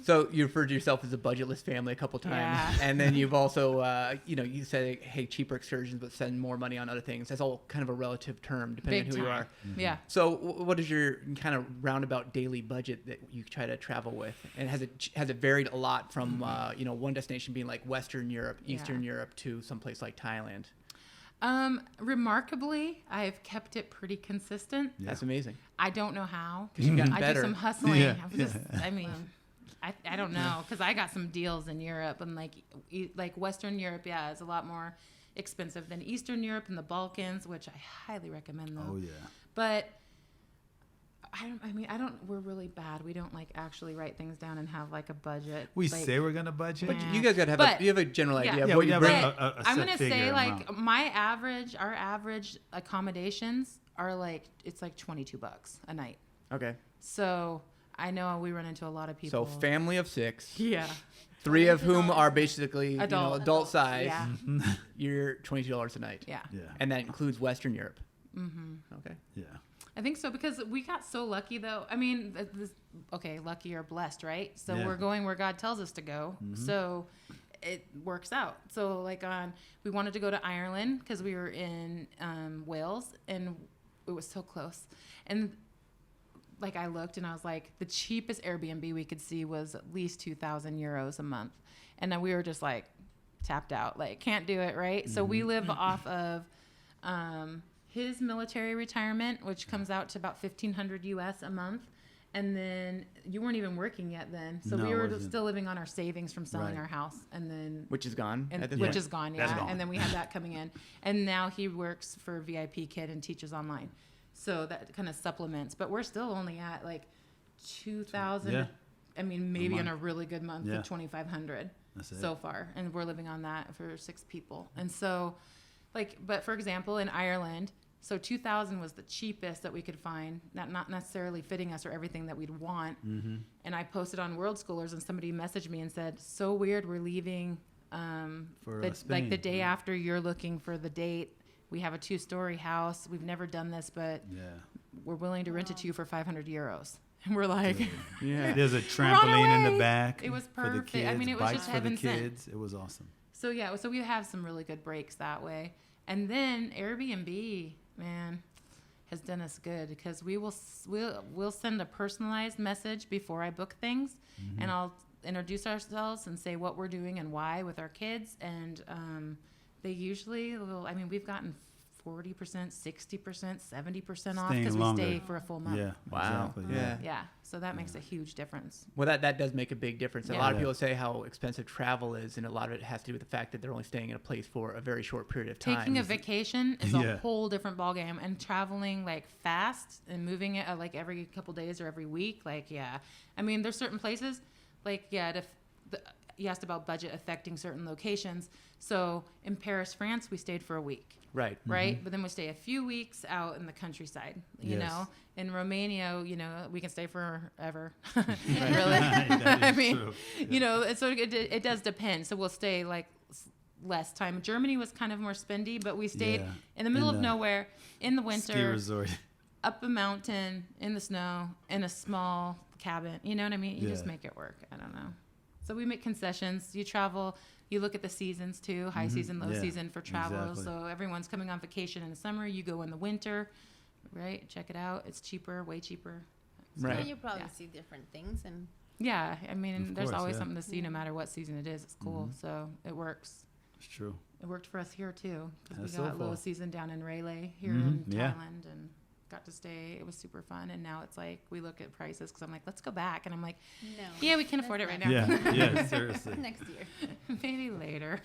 So you referred to yourself as a budgetless family a couple times, Yeah. and then you've also, you said, hey, cheaper excursions, but spend more money on other things. That's all kind of a relative term, depending Big on who you time. are. Yeah. So what is your kind of roundabout daily budget that you try to travel with? And has it varied a lot from, one destination being like Western Europe, Eastern Europe to someplace like Thailand? Remarkably, I've kept it pretty consistent. Yeah. That's amazing. I don't know how. Because you've gotten I better. do some hustling. Yeah, I was just, I mean, I don't know, because I got some deals in Europe, and like Western Europe, yeah, is a lot more expensive than Eastern Europe and the Balkans, which I highly recommend though. Oh, yeah. But we're really bad. We don't like actually write things down and have like a budget. We like, say we're going to budget. But Yeah. you guys got to have But- you have a general idea of Yeah, what we you have bring. a I'm set gonna figure say like amount. our average accommodations are like it's like $22 a night. Okay. So I know we run into a lot of people. So family of 6, Yeah. 3 of whom are basically Adult. adult size. Yeah. You're $22 a night. Yeah. Yeah. And that includes Western Europe. Mm-hmm. Okay. Yeah. I think so because we got so lucky though. I mean, lucky or blessed, right? So Yeah. we're going where God tells us to go. So it works out. So like we wanted to go to Ireland because we were in Wales and it was so close. And like I looked and I was like, the cheapest Airbnb we could see was at least 2,000 euros a month. And then we were just like tapped out, like can't do it, right? So we live off of his military retirement, which comes out to about $1,500 US a month. And then you weren't even working yet then. So No, we I were wasn't. still living on our savings from selling Right. our house. And then Which is gone and at this which point? is gone, That's yeah. gone. And then we had that coming in, and now he works for VIP Kid and teaches online, so that kind of supplements. But we're still only at like 2,000. Yeah. I mean, maybe in month. a really good month, Yeah. with 2,500 That's it. so far, and we're living on that for 6 people. And so, like, but for example, in Ireland, So 2,000 was the cheapest that we could find, not necessarily fitting us or everything that we'd want. And I posted on World Schoolers, and somebody messaged me and said, "So weird, we're leaving like Spain. the day after you're looking for the date. We have a 2-story house. We've never done this, but we're willing to rent it to you for 500 euros." And we're like, Yeah. There's a Run trampoline in the away. back. It was For the perfect. kids, I mean, it was bikes just for the heaven sent. kids. It was awesome. So yeah, so we have some really good breaks that way. And then Airbnb, man, has done us good because we'll send a personalized message before I book things, and I'll introduce ourselves and say what we're doing and why with our kids, and they usually will. I mean, we've gotten 40%, 60%, 70% off Staying because we longer. stay for a full month. Yeah. Wow. Exactly, Yeah. Yeah, so that makes a huge difference. Well, that does make a big difference. A Yeah. lot of Yeah. people say how expensive travel is, and a lot of it has to do with the fact that they're only staying in a place for a very short period of time. Taking a vacation is Yeah. a whole different ballgame, and traveling like fast and moving it like every couple days or every week. Like, yeah, I mean, there's certain places like, you asked about budget affecting certain locations. So in Paris, France, we stayed for a week. Right. Right. But then we stay a few weeks out in the countryside, you Yes. know. In Romania, you know, we can stay forever. That I is mean, true. you know, so it does depend. So we'll stay like less time. Germany was kind of more spendy, but we stayed Yeah. in the middle In of the nowhere in the Ski winter, resort. up a mountain in the snow in a small cabin. You know what I mean? You just Yeah. make it work. I don't know. So we make concessions. You travel. You look at the seasons too, high season, low Yeah, season for travel. exactly. So everyone's coming on vacation in the summer. You go in the winter, right? Check it out. It's cheaper, way cheaper. So Right. you probably Yeah. see different things and Yeah, I mean, Of there's course, always yeah. something to see no matter what season it is. It's cool. So it works. It's true. It worked for us here too because we That's so got low cool. season down in Rayleigh here in yeah. Thailand and got to stay. It was super fun. And now it's like we look at prices because I'm like, let's go back, and I'm like, no. yeah, we can afford it right now. Yeah. Yeah. Seriously. Next year. Maybe later.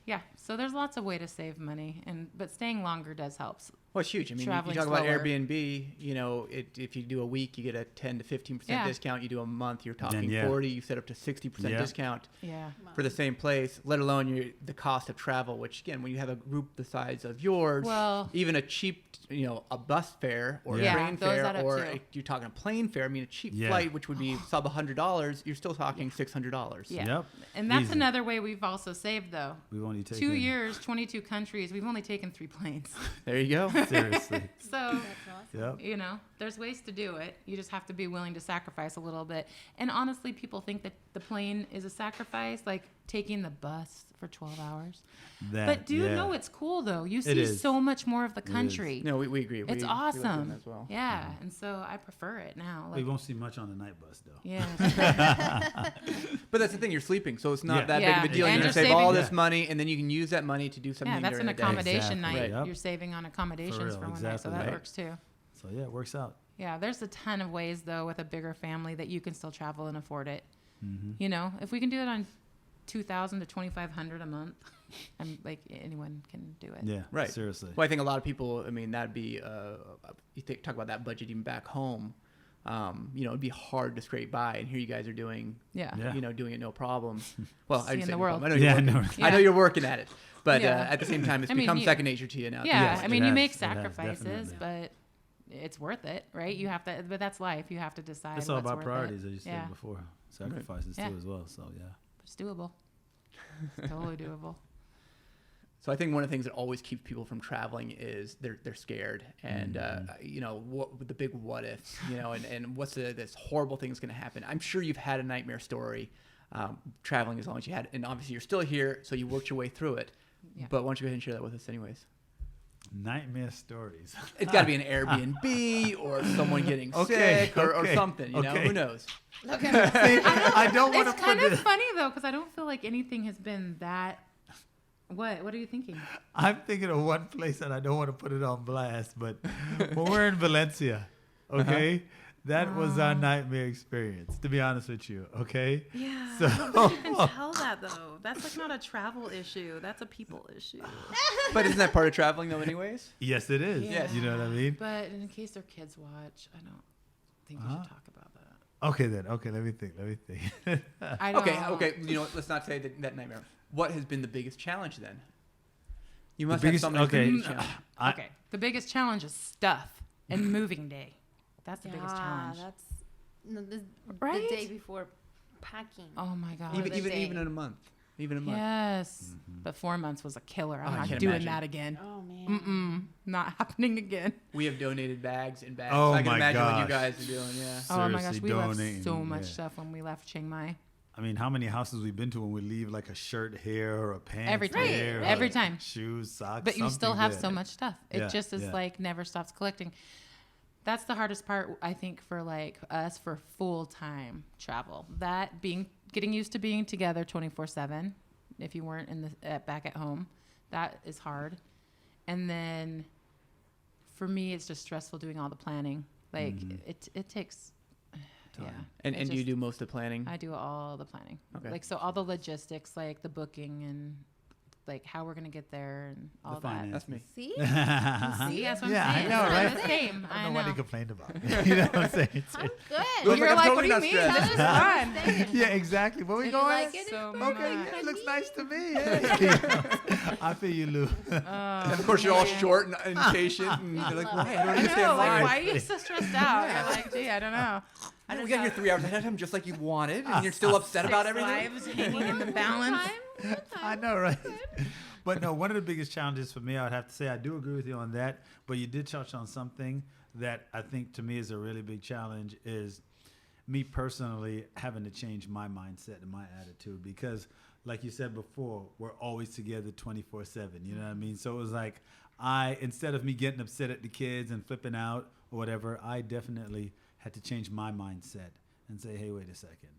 Yeah, so there's lots of way to save money, but staying longer does help. Well, it's huge. I mean, you Traveling talk about slower. Airbnb, you know, if you do a week, you get a 10 to 15% Yeah. discount. You do a month, you're talking yeah. 40, you set up to 60% Yeah. discount Yeah. for the same place, let alone the cost of travel, which again, when you have a group the size of yours, Well- even a cheap, you know, a bus fare or a Yeah, train those add fare, up or too. you're talking a plane fare, I mean, a cheap Yeah. flight, which would be sub $100, you're still talking $600. Yeah. Yep. And that's Easy. another way we've also saved, though. We've only taken 2 years, 22 countries. We've only taken 3 planes. There you go. Seriously. So, That's awesome. Yep. you know, there's ways to do it. You just have to be willing to sacrifice a little bit. And honestly, people think that the plane is a sacrifice, like taking the bus for 12 hours. But do you yeah. know it's cool, though? You see is. so much more of the country. No, we agree. It's we like awesome. them as well. Yeah. And so I prefer it now. We Like, won't see much on the night bus though. yeah. But that's the thing, you're sleeping, so it's not Yeah. that big of Yeah. a deal. And You're you're gonna save all saving- this money, and then you can use that money to do something Yeah, that's during an the day. accommodation Exactly. night. Right. You're saving on accommodations real, for one night, so exactly. that Right. works too. So yeah, it works out. Yeah, there's a ton of ways though with a bigger family that you can still travel and afford it. Mm-hmm. You know, if we can do it on 2,000 to 2,500 a month, I'm like anyone can do it. Yeah. Right. Seriously. Well, I think a lot of people, I mean, that'd be, talk about that budget even back home, you know, it'd be hard to scrape by. And here you guys are doing, Yeah. Yeah. you know, doing it no problem. Well, Seeing I'd say the no world. problem. I know you're Yeah, working. no. I know Yeah. you're working at it. But Yeah. at the same time, it's I mean, become you- second nature to you now. Yeah, Yes, I it mean, you has. make It has, sacrifices, definitely. but it's worth it, right? You have to, but that's life. You have to decide. It's all what's about worth priorities, it. as you said Yeah, before. Sacrifices Yeah. too, as well. So yeah. it's doable. It's totally doable. So I think one of the things that always keeps people from traveling is they're scared, and you know, what the big what ifs, you know, and what's this horrible thing is going to happen. I'm sure you've had a nightmare story traveling as long as you had, and obviously you're still here, so you worked your way through it. Yeah. But why don't you go ahead and share that with us, anyways? Nightmare stories. It's got to be an Airbnb or someone getting Okay, sick or okay, something. You know, okay. who knows? I don't want to It's put kind of this. funny though, because I don't feel like anything has been that. What are you thinking? I'm thinking of one place, and I don't want to put it on blast, but when we're in Valencia, okay, that was our nightmare experience. To be honest with you, okay. Yeah. So You can tell that though. That's like not a travel issue. That's a people issue. But isn't that part of traveling, though, anyways? yes, it is. Yes. You know what I mean. But in case their kids watch, I don't think we should talk about that. Okay then. Okay, let me think. I don't. Okay. You know, what, let's not say that nightmare. What has been the biggest challenge then? You The must biggest- have something. okay. Biggest challenge. I, Okay. The biggest challenge is stuff and moving day. That's the biggest challenge. That's the Right? day before packing. Oh my god. Even in a month. Even a month. Yes. But 4 months was a killer. I'm I not can't doing imagine. that again. Oh man. Not happening again. We have donated bags and bags. Oh I can my imagine what you gosh. guys are doing. Yeah. Oh my gosh, Seriously, we left donating, so much yeah. stuff when we left Chiang Mai. I mean, how many houses we've been to when we leave like a shirt here or a pants Every time. there, Right. or Every time. shoes, socks. But you still something have there. so much stuff. It Yeah, just is yeah. like never stops collecting. That's the hardest part, I think, for like us for full time travel. That getting used to being together 24/7. If you weren't in the back at home, that is hard. And then for me, it's just stressful doing all the planning. Like it takes. Yeah. And It do you just- do most of the planning? I do all the planning. Okay. Like, so all the logistics, like the booking and like how we're going to get there and all that. finance. That's me. See? See, that's what Yeah, I I'm saying. know, It's right? the same. I I don't know what he know. complained about. You know what I'm saying? It's- I'm Well, good. You're I'm like, totally what not do you mean? stressed. That was fun. yeah, exactly. Where we If you going? like it, So it's Okay, much. yeah, it looks nice to me. Hey. I feel you, Lou. And of course, you're all man. short and impatient. And you're like, why? I don't I understand know, why. like, why are you so stressed out? You're like, gee, I don't know. I We just got here got 3 hours ahead of time just like you wanted, and you're still upset about 6 everything? lives hanging in the balance. I know, right? But no, one of the biggest challenges for me, I would have to say, I do agree with you on that. But you did touch on something that I think to me is a really big challenge is me personally having to change my mindset and my attitude because, like you said before, we're always together 24/7. You know what I mean? So it was like instead of me getting upset at the kids and flipping out or whatever, I definitely had to change my mindset and say, hey, wait a second.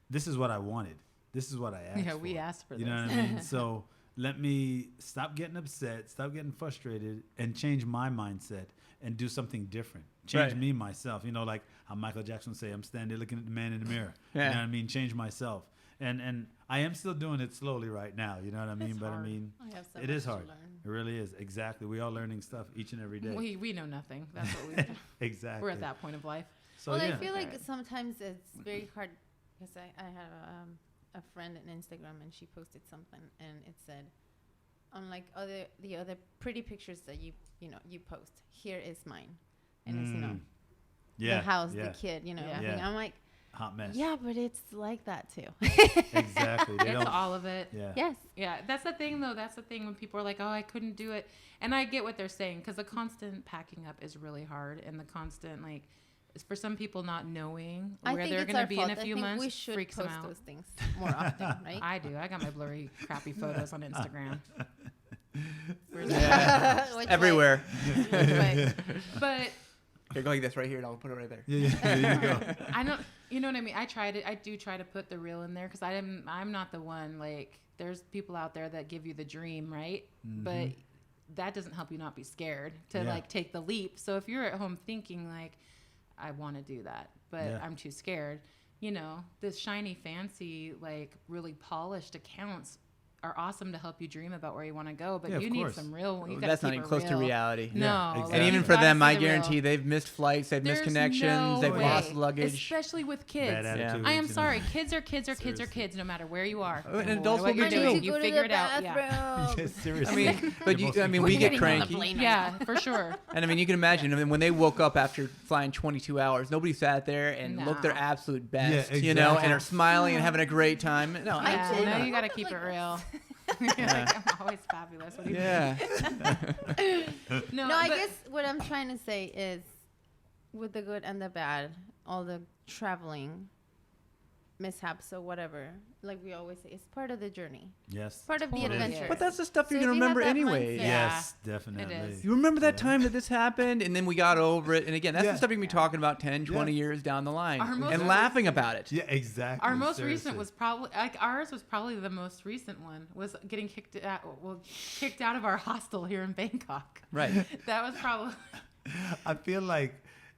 This is what I wanted. This is what I asked for. Yeah, we asked for You know this. what I mean? So let me stop getting upset, stop getting frustrated, and change my mindset and do something different. Change Right. me, myself. You know, like how Michael Jackson would say, I'm standing there looking at the man in the mirror. Yeah. You know what I mean? Change myself. And I am still doing it slowly right now. You know what I mean? It's But hard. I mean, I have so it much is to hard. learn. It really is. Exactly. We are learning stuff each and every day. We know nothing. That's what we Exactly. we're at that point of life. So well, yeah. I feel like Alright. sometimes it's very hard because I have a friend on Instagram and she posted something and it said, unlike the other pretty pictures that you post, here is mine, and it's yeah, the house, yeah. the kid, Yeah. everything. Yeah. I'm like, Hot mess. yeah, but it's like that too. Exactly. They It's don't. all of it. Yeah. Yes. Yeah, that's the thing, though. That's the thing when people are like, oh, I couldn't do it. And I get what they're saying because the constant packing up is really hard. And the constant, like, for some people not knowing I where think they're it's going to our be fault. in a few I think months we should freaks them post out. those things more often, right? I do. I got my blurry, crappy photos on Instagram. Where's Yeah. Which Everywhere. way? Which way? But Here, go like this right here, and I'll put it right there. Yeah, there you go. I know, you know what I mean? I do try to put the real in there because I'm not the one, like, there's people out there that give you the dream, right? But that doesn't help you not be scared to Yeah. like take the leap. So if you're at home thinking like, I want to do that, but Yeah. I'm too scared, this shiny, fancy, like really polished accounts are awesome to help you dream about where you want to go, but Yeah, of you need course. some real. You gotta That's not keep even it close to real. reality. No, Yeah, like, exactly. And even you for gotta them, see I the real. guarantee they've missed flights, they've missed There's connections, no they've way. lost luggage. Especially with kids. Bad attitudes, I am you know. sorry. Kids are kids are kids are Seriously. kids no matter where you are. Oh, and No adults matter will what be you're too. doing. You figure it out. Yeah. Yeah, seriously. I mean, but The most we get Getting on the cranky. plane right Yeah, for sure. And I mean, you can imagine, I mean, when they woke up after flying 22 hours, nobody sat there and looked their No. absolute best, Yeah, and exactly. are smiling and having a great time. No, I Yeah, did. no, I you got to woke up keep like it real. Yeah. Like, I'm always fabulous. What do you yeah. No, No, I but- guess what I'm trying to say is, with the good and the bad, all the traveling mishaps or whatever, like we always say, it's part of the journey, Yes. part of the Totally. adventure. But that's the stuff So you're if going you to have remember that anyways. mindset- Yes, Yeah, definitely. it is. You remember that Yeah. time that this happened, and then we got over it. And again, that's Yeah. the stuff you're going to be talking about 10, 20 Yeah. years down the line Our most and laughing about it. Yeah, exactly. Our most seriously. recent was probably like ours was probably the most recent one was getting kicked out of our hostel here in Bangkok. Right. That was probably I feel like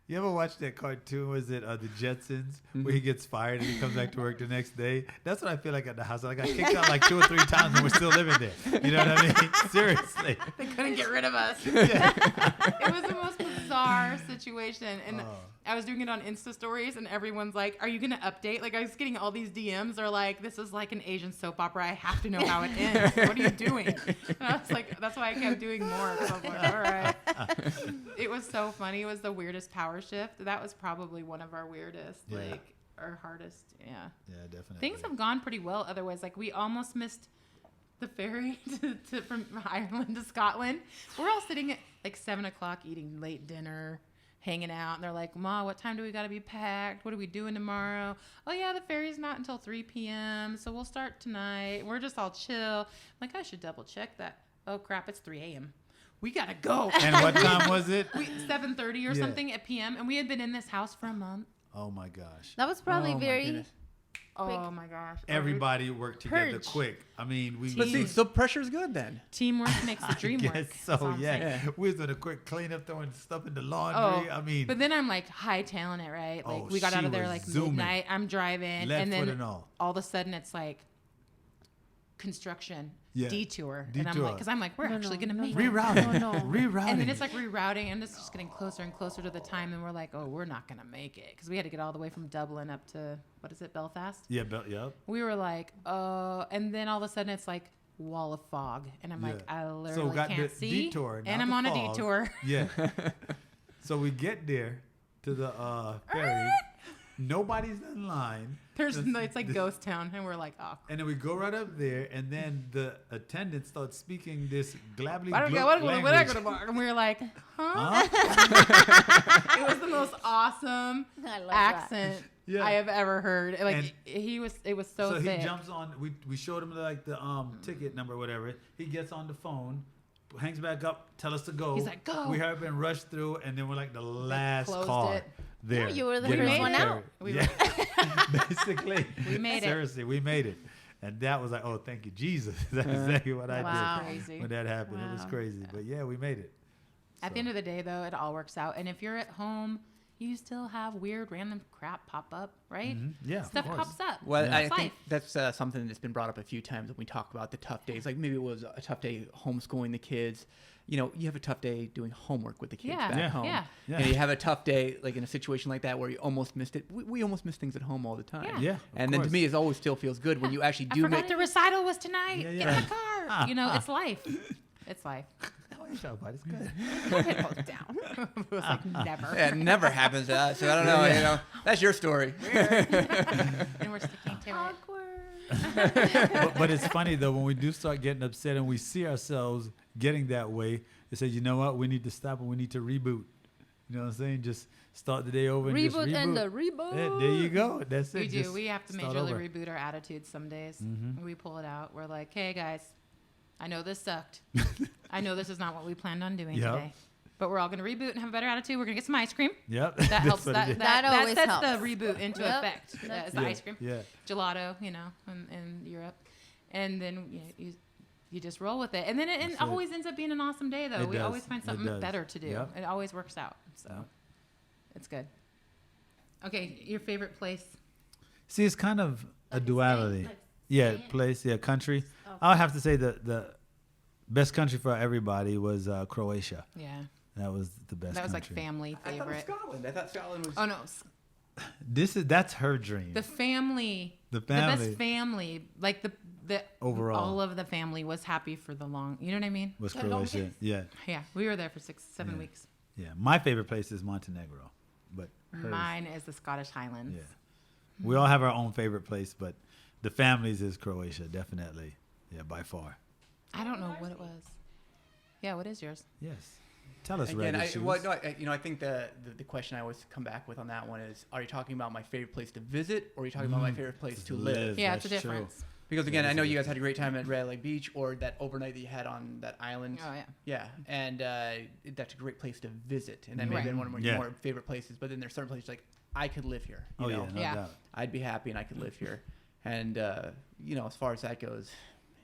you ever watch that cartoon? Was it the Jetsons, where he gets fired and he comes back to work the next day? That's what I feel like at the house. I got kicked out like 2 or 3 times and we're still living there. You know what I mean? Seriously. they couldn't get rid of us. Yeah. It was the most bizarre bizarre situation. And I was doing it on Insta stories, and everyone's like, "Are you gonna update?" Like I was getting all these DMs. They're like, "This is like an Asian soap opera. I have to know how it ends. What are you doing?" And I was like, "That's why I kept doing more." Because I was like, "All right." It was so funny. It was the weirdest power shift. That was probably one of our weirdest, like our hardest. Yeah. Yeah, definitely. Things have gone pretty well. Otherwise, like we almost missed the ferry from Ireland to Scotland. We're all sitting at like 7:00 eating late dinner, hanging out. And they're like, "Ma, what time do we got to be packed? What are we doing tomorrow?" "Oh yeah, the ferry's not until 3 p.m. So we'll start tonight." We're just all chill. I'm like, I should double check that. Oh crap, it's 3 a.m. We gotta go. And what time was it? 7:30 or something at p.m. And we had been in this house for a month. Oh my gosh. That was probably Oh, my very. goodness. Oh my gosh. Everybody worked together Purge. quick. I mean, we. But see, so pressure's good then. Teamwork makes the dream I work. guess That's all so, I'm yeah. saying. We was doing a quick cleanup, throwing stuff in the laundry. I mean, but then I'm like hightailing it, right? Like Oh, we got she out of there was like zooming. midnight. I'm driving, Left and foot then and all. of a sudden it's like construction Yeah. detour, and I'm Detour. like, because I'm like, we're actually gonna make it. rerouting. No, no. Rerouting. And then it's like rerouting, and it's just getting closer and closer to the time, and we're like, oh, we're not gonna make it, because we had to get all the way from Dublin up to what is it, Belfast? Yeah, yep. We were like, oh, and then all of a sudden it's like wall of fog, and I'm like, Yeah. I literally got can't the see, detour, and not I'm the on a fog. detour. Yeah. So we get there to the ferry. Nobody's in line. It's like ghost town, and we're like, oh. And then we go right up there, and then the attendant starts speaking this glabbly language. And we were like, huh? It was the most awesome I love accent Yeah. I have ever heard. Like And it was so So thick. he jumps on. We showed him like the ticket number or whatever. He gets on the phone, hangs back up, tell us to go. He's like, go. We hurry up and rush through, and then we're like the last closed car it. there. Yeah, you were the getting first on one the out. ferry. We Yeah. Basically. We made it. Seriously, we made it. And that was like, oh, thank you, Jesus. That's exactly what I Wow. did Crazy. when that happened. It was Wow. crazy. But yeah, we made it. At the end of the day, though, it all works out. And if you're at home, you still have weird, random crap pop up, right? Yeah, of Stuff course. pops up. Well, It's I life. think that's something that's been brought up a few times when we talk about the tough days. Like maybe it was a tough day homeschooling the kids. You know, you have a tough day doing homework with the kids Yeah. back Yeah. home. Yeah. Yeah. And you have a tough day, like in a situation like that where you almost missed it. We almost miss things at home all the time. Yeah. Yeah, of And then to course. me, it always still feels good when you actually I do forgot make. the recital was tonight. Yeah, Get yeah. in the car. You know, it's life. It's life. It's good. It goes down. It was like never. Yeah, it never happens to us. So I don't know. You know, that's your story. And we're sticking to it. Awkward. But it's funny though when we do start getting upset and we see ourselves getting that way. They say, you know what? We need to stop and we need to reboot. You know what I'm saying? Just start the day over and just Reboot reboot. and the reboot. Yeah, there you go. That's it. We do. Just We have to start majorly over. reboot our attitudes some days. Mhm. We pull it out. We're like, hey, guys, I know this sucked. I know this is not what we planned on doing Yep. today. But we're all going to reboot and have a better attitude. We're going to get some ice cream. Yep. That That's helps. what That, it is. that, That that always sets helps. the reboot into Yep. effect. That's Is the Yeah, ice cream. Yeah. Gelato, you know, in Europe. And then you just roll with it. And then it That's it. always ends up being an awesome day, though. It We does. always find It something does. better to do. Yep. It always works out. So Yep. it's good. Okay, your favorite place? See, it's kind of a Like a duality. state, like Yeah, state? place, yeah, country. Okay. I'll have to say the best country for everybody was Croatia. Yeah. That was the best That was like country. family I thought it was favorite. Scotland. I thought Scotland was. Oh, no. That's her dream. The family. The The family. best family. Like the Overall. all of the family was happy for the long. You know what I mean? was Croatia. Yeah, Yeah, we were there for 7 Yeah. weeks. yeah. My favorite place is Montenegro, but hers, Mine is the Scottish Highlands. yeah. We all have our own favorite place, but the families is Croatia, definitely. Yeah, by far. I don't know what it was. Yeah, what is yours? Yes. Tell us, Again, Red Shoes. I think the question I always come back with on that one is: are you talking about my favorite place to visit, or are you talking about my favorite place to live? Yeah, it's a That's true. difference. Because again, That I is know a you guys difference. had a great time at Red Lake Beach, or that overnight that you had on that island. Oh, yeah. Yeah, and that's a great place to visit, and that may have been one of Yeah. your more favorite places. But then there's certain places like I could live here. You Oh know? yeah, no Yeah. doubt. I'd be happy and I could live here. And as far as that goes,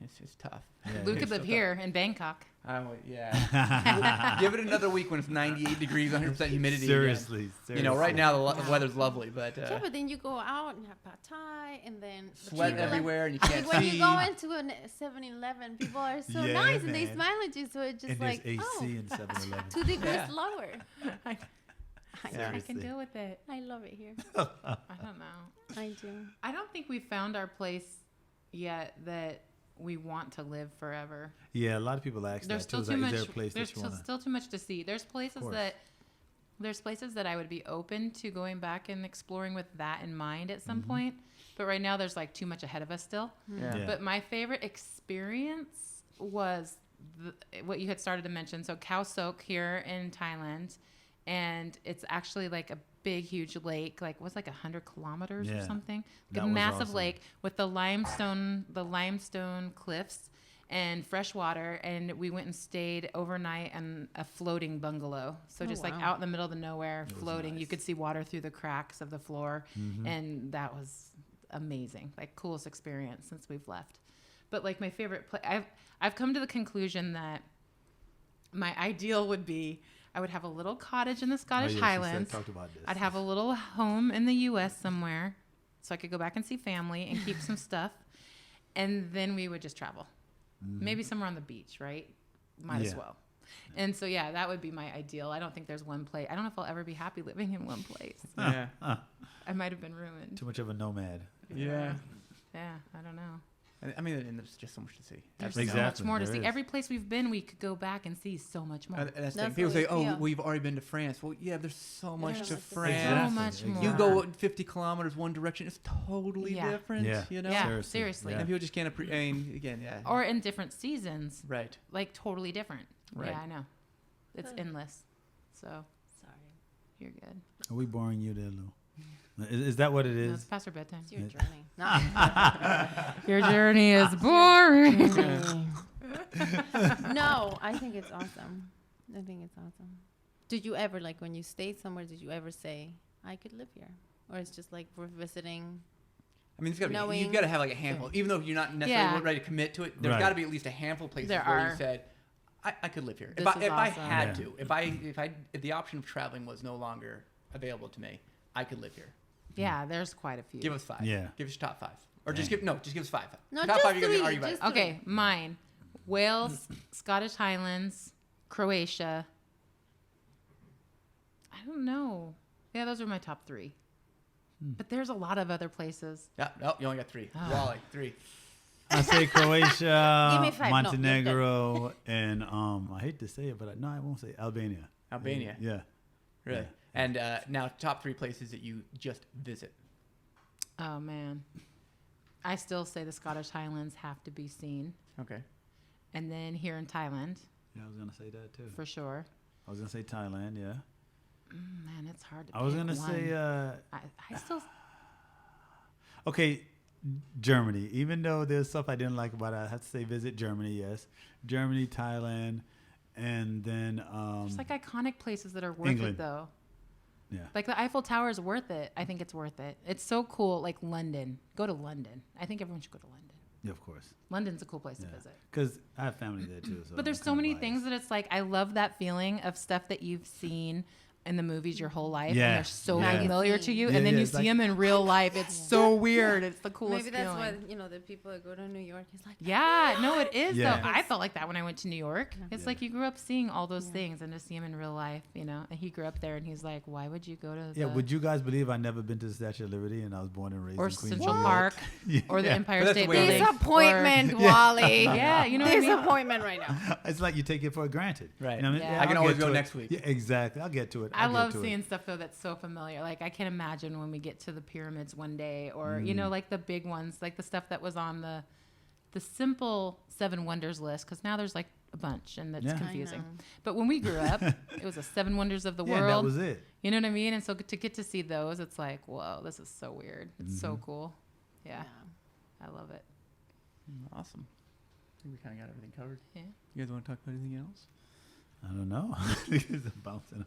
It's tough. Yeah, Lou yeah. could live here in Bangkok. Oh yeah. Give it another week when it's 98 degrees, 100% humidity. Seriously. You know, right now the weather's lovely, but Yeah, but then you go out and have pad thai, and then the sweat people everywhere, and you I can't mean, when see. you go into a 7-Eleven, people are so Yeah, nice and they man. smile at you, so it's just And like, there's AC oh, in 7-Eleven. 2 degrees Yeah. lower. I Yeah. can deal with it. I love it here. I don't know. I do. I don't think we found our place yet that we want to live forever. Yeah, a lot of people ask There's that too. still Is too like, much. is there a place There's that you want to? still too much to see. There's places course. that I would be open to going back and exploring with that in mind at some Mm-hmm. point. But right now, there's like too much ahead of us still. Yeah. Yeah. But my favorite experience was what you had started to mention. So Khao Sok here in Thailand, and it's actually like a big, huge lake. Like was like 100 kilometers or Yeah. something. That Like a was massive awesome. lake with the limestone cliffs and fresh water. And we went and stayed overnight in a floating bungalow. So Oh, just like wow. out in the middle of the nowhere, was floating. You nice. could see water through the cracks of the floor, and that was amazing. Like coolest experience since we've left. But like my favorite place, I've come to the conclusion that my ideal would be I would have a little cottage in the Scottish Highlands. Talked about this. I'd have a little home in the U.S. somewhere, so I could go back and see family and keep some stuff, and then we would just travel, maybe somewhere on the beach, right? Might as Yeah. well. And so yeah, that would be my ideal. I don't think there's one place. I don't know if I'll ever be happy living in one place. Yeah. I might have been ruined. Too much of a nomad. Yeah. Yeah, I don't know. I mean, and there's just so much to see. There's That's- so much Exactly, more to there see. is. Every place we've been, we could go back and see so much more. And that's the That's thing. People what say, we "Oh, feel. we've already been to France." Well, yeah, there's so much There's to so France. much more. You go 50 kilometers one direction, it's totally Yeah. different. Yeah. You know. Yeah, seriously. Yeah. And people just can't appreciate. Again, yeah. Or in different seasons, Right. like totally different. Right. Yeah, I know. It's endless. So Sorry. you're good. Are we boring you there, Lou? Is that what it No, it's is? past our bedtime. It's your journey. No. Your journey is boring. No, I think it's awesome. I think it's awesome. Did you ever, like, when you stayed somewhere, did you ever say, I could live here? Or it's just like we're visiting? I mean, it's gotta be, Knowing- you've got to have like a handful, even though you're not necessarily Yeah. ready to commit to it. There's Right. got to be at least a handful of places There where are. you said, "I could live here." This If is I awesome. had Yeah. to, if the option of traveling was no longer available to me, I could live here. Yeah, there's quite a few. Give us 5. Yeah. Give us your top 5, or Dang. just give us 5. No, top just 5 you're three, gonna argue about. just- Okay, mine. Wales, Scottish Highlands, Croatia. I don't know. Yeah, those are my top 3. But there's a lot of other places. Yeah, no, you only got 3. Oh. Raleigh, 3. I say Croatia, Give me 5. No, Montenegro, and I hate to say it, but I won't say Albania. Albania. Yeah. Really. Yeah. And now top 3 places that you just visit. Oh man. I still say the Scottish Highlands have to be seen. Okay. And then here in Thailand, Yeah, I was gonna say that too. for sure. I was gonna say Thailand. Yeah. Man, it's hard to I was pick gonna one. say. I still Okay, Germany. Even though there's stuff I didn't like about it, I have to say visit Germany. Yes, Germany, Thailand, and then there's like iconic places that are worth England. it though. yeah. Like the Eiffel Tower is worth it. I think it's worth it. It's so cool. Like London. Go to London. I think everyone should go to London. Yeah, of course. London's a cool place Yeah. to visit. Because I have family there too. So But there's I'm so kinda many biased. things that it's like I love that feeling of stuff that you've seen in the movies your whole life, Yeah. and they're so Yeah. familiar to you, Yeah, and then yeah, you it's see like- them in real life. It's so weird. It's the coolest Maybe that's feeling. what, the people that go to New York is like, Yeah, no, it is Yeah. though. I felt like that when I went to New York. It's Yeah. like you grew up seeing all those Yeah. things and to see him in real life, And he grew up there, and he's like, "Why would you go to Yeah, the would you guys believe I never been to the Statue of Liberty and I was born and raised or in Queens, Central New York? Park Yeah. or the Empire But that's State the way it Building?" is. disappointment, Wally. Yeah, you know what I mean? Disappointment right now. It's like you take it for granted. Right. You know what I mean? Yeah. I can I'll always get go to it. next week. Yeah, exactly. I'll get to it. I I'll love get to it. seeing stuff though that's so familiar. Like I can imagine when we get to the pyramids one day, or Mm. like the big ones, like the stuff that was on the simple 7 wonders list. Because now there's like a bunch, and that's Yeah. I confusing. know. But when we grew up, it was the 7 wonders of the Yeah, world. that was it. You know what I mean? And so to get to see those, it's like, whoa, this is so weird. It's so Mm-hmm. cool. Yeah, I love it. Awesome. I think we kind of got everything covered. Yeah. You guys want to talk about anything else? I don't know. It's bouncing.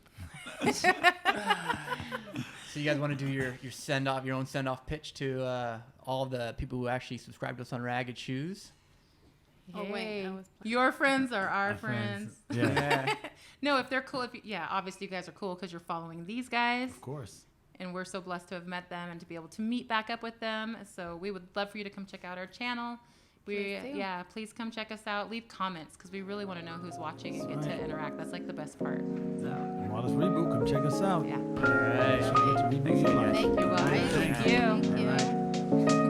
So you guys want to do your send off, your own send off pitch to all the people who actually subscribe to us on Ragged Shoes? Oh, wait, Hey, I was your friends are our friends. Yeah, Yeah. No, if they're cool, obviously you guys are cool because you're following these guys. of course. And we're so blessed to have met them and to be able to meet back up with them. So we would love for you to come check out our channel. Please do. Please come check us out. Leave comments because we really want to know who's watching and get to interact. That's like the best part. So Wallace Reboot, come check us out. yeah. All right. Get to reboot your life. Thank you, guys. Thank you. Thank you.